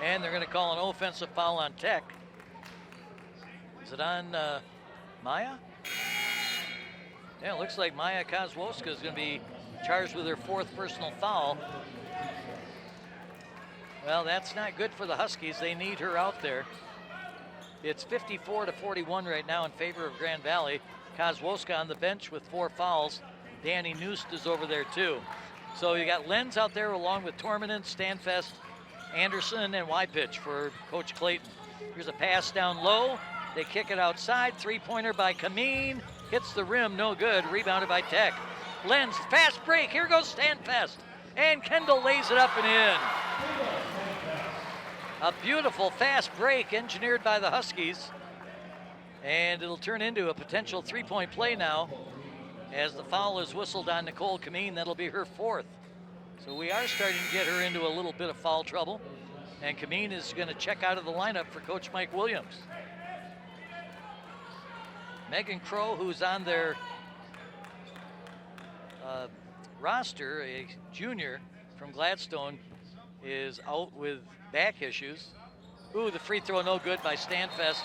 and they're going to call an offensive foul on Tech. Is it on Maya? Yeah, it looks like Maya Kozłowska is going to be charged with her 4th personal foul. Well, that's not good for the Huskies. They need her out there. It's 54-41 right now in favor of Grand Valley. Kozłowska on the bench with 4 fouls. Danny Nust is over there too. So you got Lenz out there along with Torminen, Stanfest, Anderson, and Wypich for Coach Clayton. Here's a pass down low. They kick it outside. 3-pointer by Kameen. Hits the rim, no good. Rebounded by Tech. Lenz, fast break. Here goes Stanfest. And Kendall lays it up and in. A beautiful fast break engineered by the Huskies. And it'll turn into a potential 3-point play now as the foul is whistled on Nicole Kameen. That'll be her 4th. So we are starting to get her into a little bit of foul trouble. And Kameen is going to check out of the lineup for Coach Mike Williams. Megan Crow, who's on their roster, a junior from Gladstone, is out with back issues. Ooh, the free throw no good by Stanfest.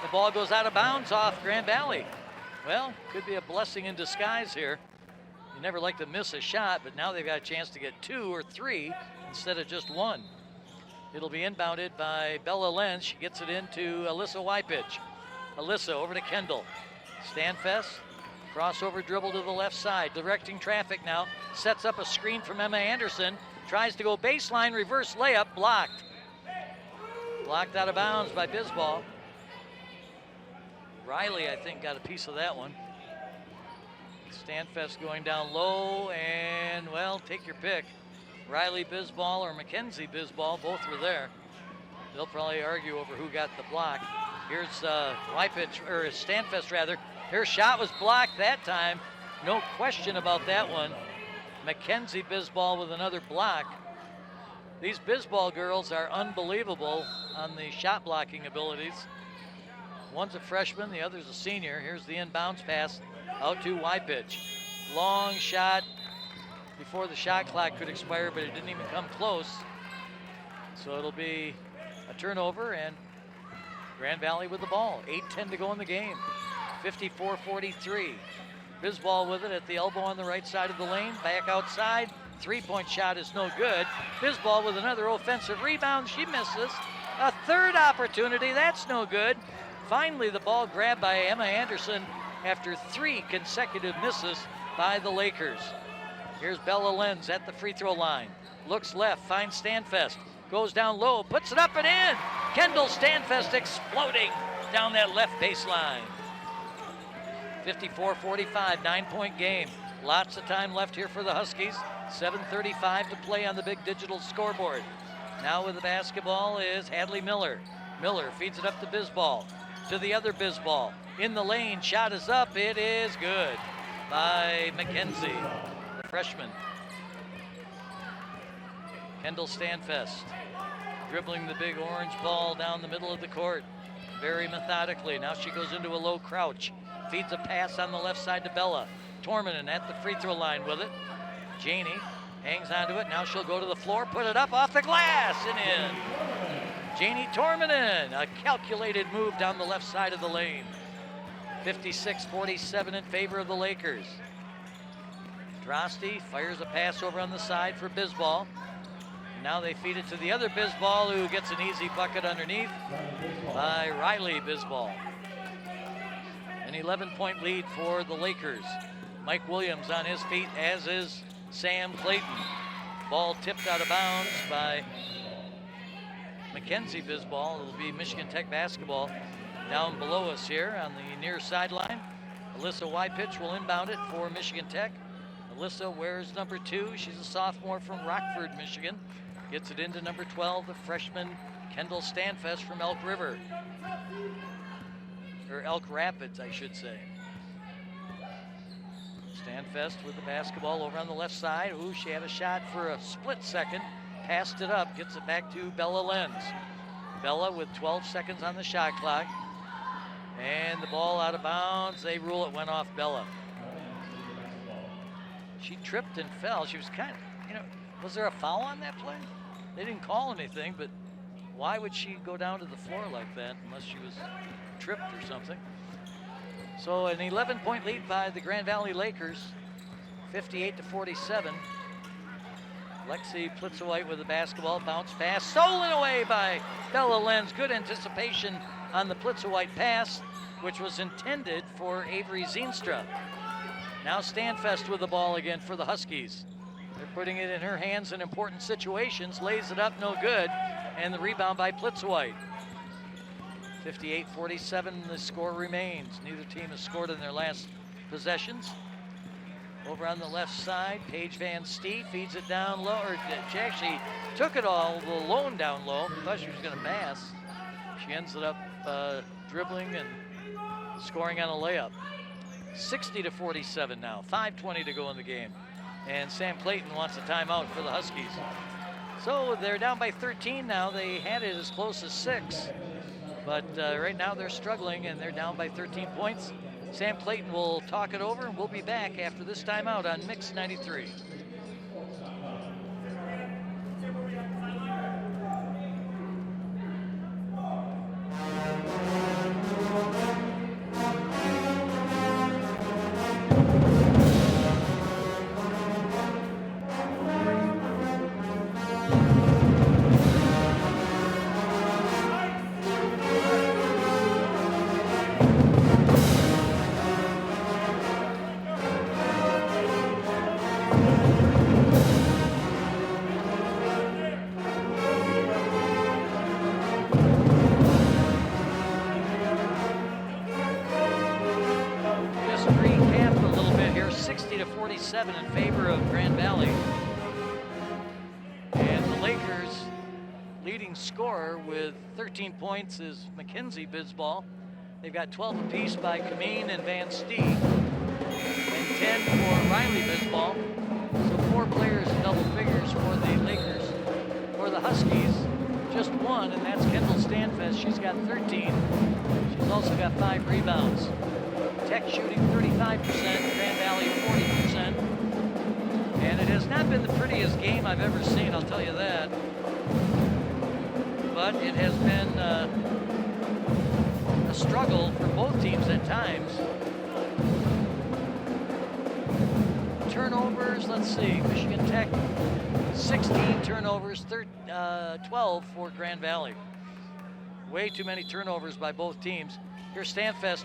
The ball goes out of bounds off Grand Valley. Well, could be a blessing in disguise here. You never like to miss a shot, but now they've got a chance to get 2 or 3 instead of just 1. It'll be inbounded by Bella Lenz. She gets it into Alyssa Wypich. Alyssa over to Kendall. Stanfest, crossover dribble to the left side, directing traffic now. Sets up a screen from Emma Anderson. Tries to go baseline, reverse layup, blocked. Blocked out of bounds by Bisbal. Riley, I think, got a piece of that one. Stanfest going down low, and, well, take your pick. Riley Bisbal or Mackenzie Bisbal, both were there. They'll probably argue over who got the block. Here's Wypich, or Stanfest rather. Her shot was blocked that time. No question about that one. Mackenzie Bisbal with another block. These Bisbal girls are unbelievable on the shot blocking abilities. One's a freshman, the other's a senior. Here's the inbounds pass out to Wypich. Long shot before the shot clock could expire, but it didn't even come close. So it'll be a turnover and Grand Valley with the ball. 8:10 to go in the game. 54-43. Bisbal with it at the elbow on the right side of the lane. Back outside. Three-point shot is no good. Bisbal with another offensive rebound. She misses. A third opportunity. That's no good. Finally, the ball grabbed by Emma Anderson after 3 consecutive misses by the Lakers. Here's Bella Lenz at the free throw line. Looks left, finds Stanfest. Goes down low, puts it up and in. Kendall Stanfest exploding down that left baseline. 54-45, 9-point game. Lots of time left here for the Huskies. 7:35 to play on the big digital scoreboard. Now with the basketball is Hadley Miller. Miller feeds it up to Bisbal. To the other Bisbal. In the lane, shot is up. It is good by Mackenzie, the freshman. Kendall Stanfest dribbling the big orange ball down the middle of the court very methodically. Now she goes into a low crouch. Feeds a pass on the left side to Bella. Tormanen at the free throw line with it. Janey hangs onto it. Now she'll go to the floor, put it up off the glass and in. Janey Tormanen, a calculated move down the left side of the lane. 56-47 in favor of the Lakers. Drosty fires a pass over on the side for Bisbal. Now they feed it to the other Bisbal, who gets an easy bucket underneath by Riley Bisbal. An 11-point lead for the Lakers. Mike Williams on his feet, as is Sam Clayton. Ball tipped out of bounds by Mackenzie Bisbal. It'll be Michigan Tech basketball down below us here on the near sideline. Alyssa Wypich will inbound it for Michigan Tech. Alyssa wears number 2. She's a sophomore from Rockford, Michigan. Gets it into number 12, the freshman Kendall Stanfest from Elk River. Or Elk Rapids, I should say. Stanfest with the basketball over on the left side. Ooh, she had a shot for a split second. Passed it up, gets it back to Bella Lenz. Bella with 12 seconds on the shot clock. And the ball out of bounds. They rule it went off Bella. She tripped and fell. She was kind of, was there a foul on that play? They didn't call anything, but why would she go down to the floor like that unless she was tripped or something? So an 11-point lead by the Grand Valley Lakers, 58-47. Lexi Plitzowite with the basketball, bounce pass, stolen away by Bella Lenz. Good anticipation on the Plitzowite pass, which was intended for Avery Zeenstra. Now Stanfest with the ball again for the Huskies. They're putting it in her hands in important situations, lays it up, no good, and the rebound by Plitzowite. 58-47, the score remains. Neither team has scored in their last possessions. Over on the left side, Paige Van Stee feeds it down low, or she actually took it all alone down low. Thought she was going to pass. She ends it up dribbling and scoring on a layup. 60-47 now, 5:20 to go in the game. And Sam Clayton wants a timeout for the Huskies. So they're down by 13 now. They had it as close as 6. But right now they're struggling and they're down by 13 points. Sam Clayton will talk it over and we'll be back after this timeout on Mix 93. In favor of Grand Valley. And the Lakers' leading scorer with 13 points is Mackenzie Bisball. They've got 12 apiece by Kameen and Van Stee, and 10 for Riley Bisball. So 4 players in double figures for the Lakers. For the Huskies, just 1, and that's Kendall Stanfest. She's got 13. She's also got 5 rebounds. Tech shooting 35%, Grand Valley 40%. And it has not been the prettiest game I've ever seen, I'll tell you that. But it has been a struggle for both teams at times. Turnovers, let's see, Michigan Tech, 16 turnovers, 12 for Grand Valley. Way too many turnovers by both teams. Here's Stanfest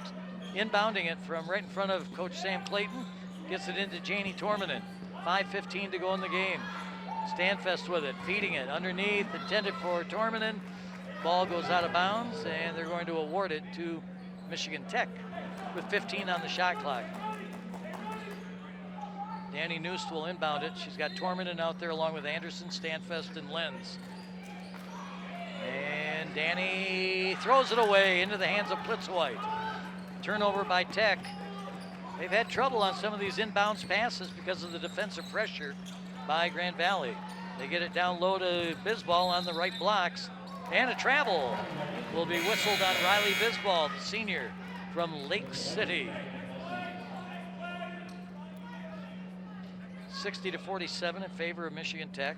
inbounding it from right in front of Coach Sam Clayton. Gets it into Janie Tormanen. 5:15 to go in the game. Stanfest with it, feeding it underneath, intended for Tormanen. Ball goes out of bounds, and they're going to award it to Michigan Tech with 15 on the shot clock. Danny Noost will inbound it. She's got Tormanen out there along with Anderson, Stanfest, and Lenz. And Danny throws it away into the hands of Plitzwhite. Turnover by Tech. They've had trouble on some of these inbounds passes because of the defensive pressure by Grand Valley. They get it down low to Bisball on the right blocks. And a travel will be whistled on Riley Bisball, the senior from Lake City. 60-47 in favor of Michigan Tech.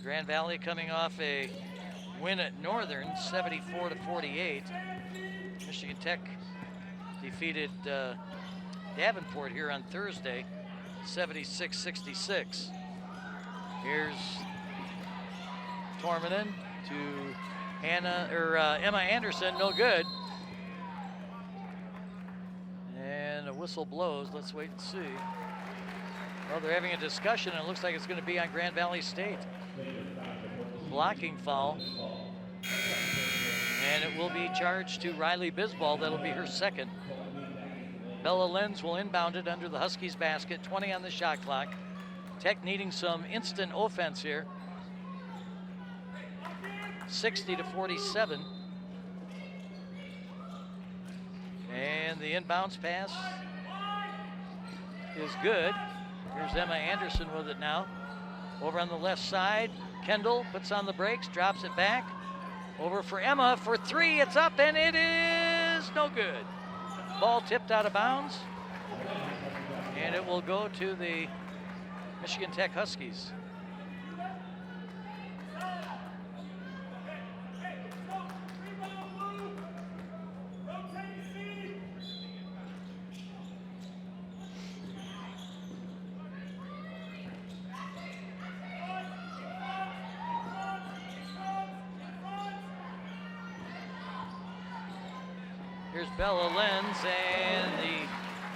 Grand Valley coming off a win at Northern, 74-48. Michigan Tech defeated Davenport here on Thursday, 76-66. Here's Tormanen to Emma Anderson, no good. And a whistle blows. Let's wait and see. Well, they're having a discussion, and it looks like it's going to be on Grand Valley State. Blocking foul. And it will be charged to Riley Bisball. That'll be her second. Bella Lenz will inbound it under the Huskies basket. 20 on the shot clock. Tech needing some instant offense here. 60-47. And the inbounds pass is good. Here's Emma Anderson with it now. Over on the left side, Kendall puts on the brakes, drops it back. Over for Emma for 3, it's up and it is no good. Ball tipped out of bounds. And it will go to the Michigan Tech Huskies. Here's Bella Lenz, and the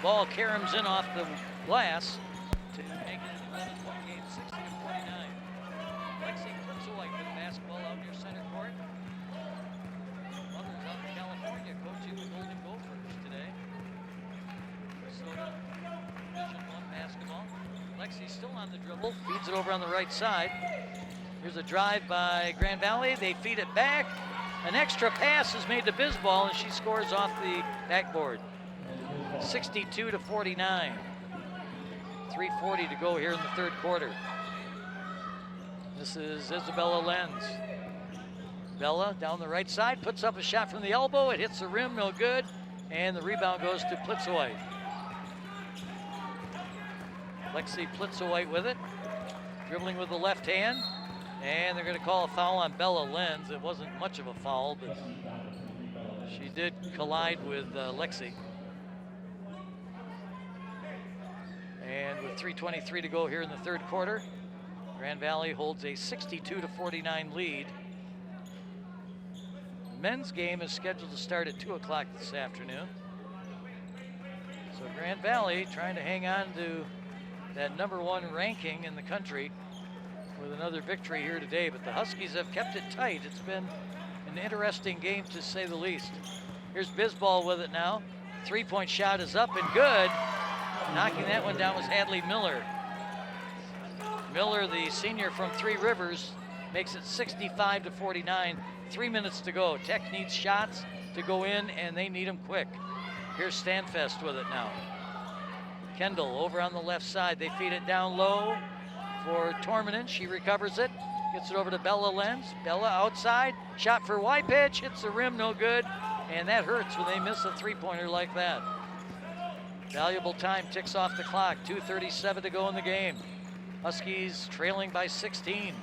ball caroms in off the glass to make it an 11-point game, 60-49. Lexi Plitzwhite with the basketball out near center court. Mother's out in California coaching the Golden Gophers today. Minnesota Division I basketball. Lexi still on the dribble, feeds it over on the right side. Here's a drive by Grand Valley. They feed it back. An extra pass is made to Bisball, and she scores off the backboard. 62-49. 3:40 to go here in the third quarter. This is Isabella Lenz. Bella down the right side, puts up a shot from the elbow. It hits the rim, no good. And the rebound goes to Plitzowite. Lexi Plitzowite with it. Dribbling with the left hand. And they're going to call a foul on Bella Lenz. It wasn't much of a foul, but she did collide with Lexi. And with 3:23 to go here in the third quarter, Grand Valley holds a 62-49 lead. The men's game is scheduled to start at 2 o'clock this afternoon. So Grand Valley trying to hang on to that #1 ranking in the country with another victory here today, but the Huskies have kept it tight. It's been an interesting game to say the least. Here's Bisbal with it now. 3-point shot is up and good. Knocking that one down was Hadley Miller. Miller, the senior from Three Rivers, makes it 65-49. 3 minutes to go. Tech needs shots to go in, and they need them quick. Here's Stanfest with it now. Kendall over on the left side. They feed it down low for Torminen. She recovers it. Gets it over to Bella Lenz. Bella outside. Shot for Wypitch. Hits the rim, no good. And that hurts when they miss a three-pointer like that. Valuable time ticks off the clock. 2:37 to go in the game. Huskies trailing by 16.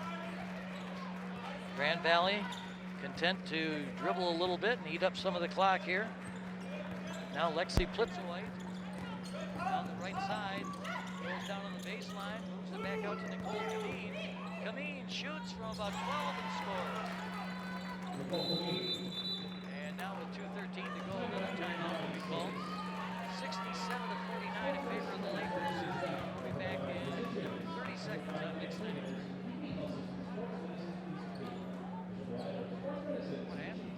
Grand Valley content to dribble a little bit and eat up some of the clock here. Now Lexi Plitzowite down the right side. Goes down on the baseline. Moves it back out to Nicole Kameen. Kameen shoots from about 12 and scores. And now with 2:13 to go, another timeout will be called. 67-49 in favor of the Lakers. We'll be back in 30 seconds on Mix 93. What happened?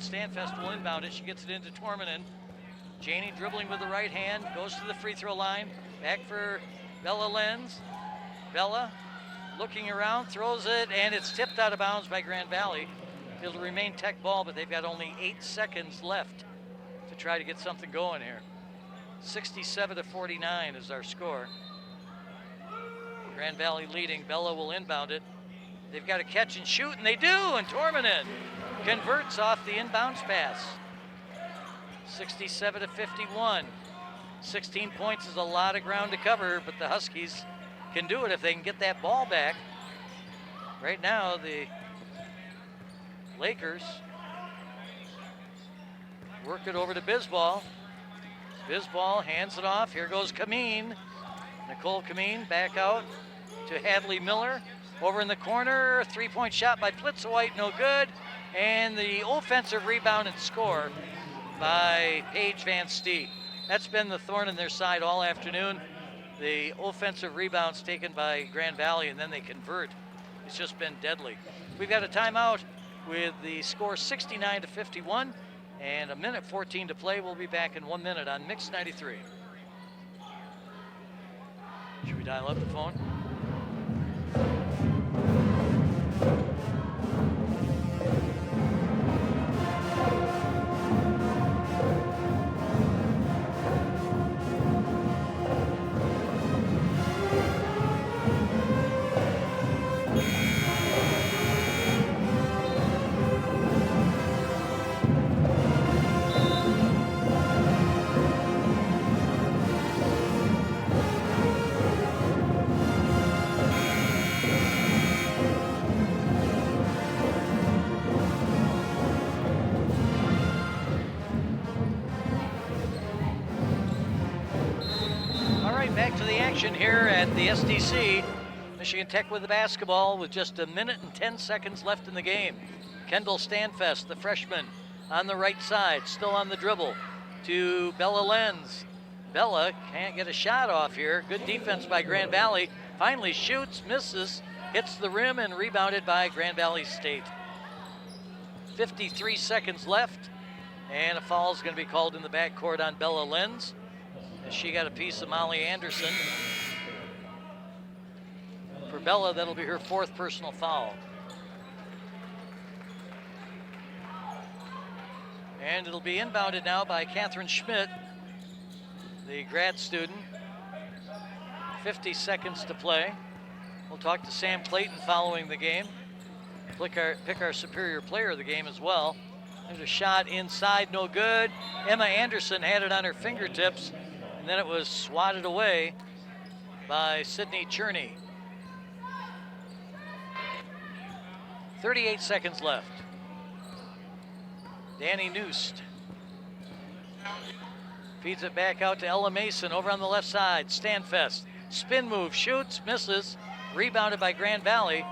Stanfest will inbound it. She gets it into Torminen. Janey dribbling with the right hand, goes to the free throw line. Back for Bella Lenz. Bella looking around, throws it, and it's tipped out of bounds by Grand Valley. It'll remain Tech ball, but they've got only 8 seconds left to try to get something going here. 67-49 is our score. Grand Valley leading. Bella will inbound it. They've got to catch and shoot, and they do, and Torminen converts off the inbounds pass. 67-51. 16 points is a lot of ground to cover, but the Huskies can do it if they can get that ball back. Right now, the Lakers work it over to Bisbal. Bisbal hands it off. Here goes Kameen. Nicole Kameen back out to Hadley Miller. Over in the corner, a three-point shot by Plitzowite, no good. And the offensive rebound and score by Paige Van Stee. That's been the thorn in their side all afternoon. The offensive rebounds taken by Grand Valley, and then they convert. It's just been deadly. We've got a timeout with the score 69-51 and a minute 14 to play. We'll be back in 1 minute on Mix 93. Should we dial up the phone? action here at the SDC. Michigan Tech with the basketball with just 1 minute and 10 seconds left in the game. Kendall Stanfest, the freshman, on the right side, still on the dribble to Bella Lenz. Bella can't get a shot off here. Good defense by Grand Valley. Finally shoots, misses, hits the rim, and rebounded by Grand Valley State. 53 seconds left, and a foul is going to be called in the backcourt on Bella Lenz. She got a piece of Molly Anderson. For Bella, that'll be her 4th personal foul. And it'll be inbounded now by Catherine Schmidt, the grad student. 50 seconds to play. We'll talk to Sam Clayton following the game. Pick our superior player of the game as well. There's a shot inside, no good. Emma Anderson had it on her fingertips, and then it was swatted away by Sydney Cherney. 38 seconds left. Danny Noost feeds it back out to Ella Mason over on the left side. Stanfest, spin move, shoots, misses. Rebounded by Grand Valley.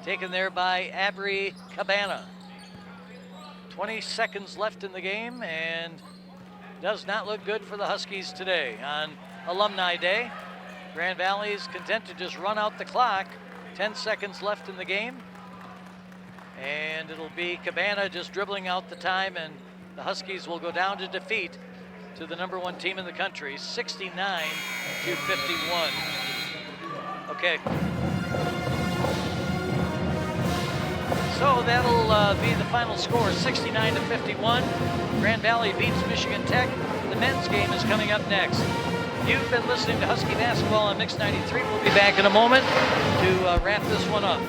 Taken there by Abri Cabana. 20 seconds left in the game, and does not look good for the Huskies today. On Alumni Day, Grand Valley's content to just run out the clock. 10 seconds left in the game. And it'll be Cabana just dribbling out the time, and the Huskies will go down to defeat to the #1 team in the country, 69-51. Okay. So that'll be the final score, 69-51. Grand Valley beats Michigan Tech. The men's game is coming up next. You've been listening to Husky Basketball on Mix 93. We'll be back in a moment to wrap this one up.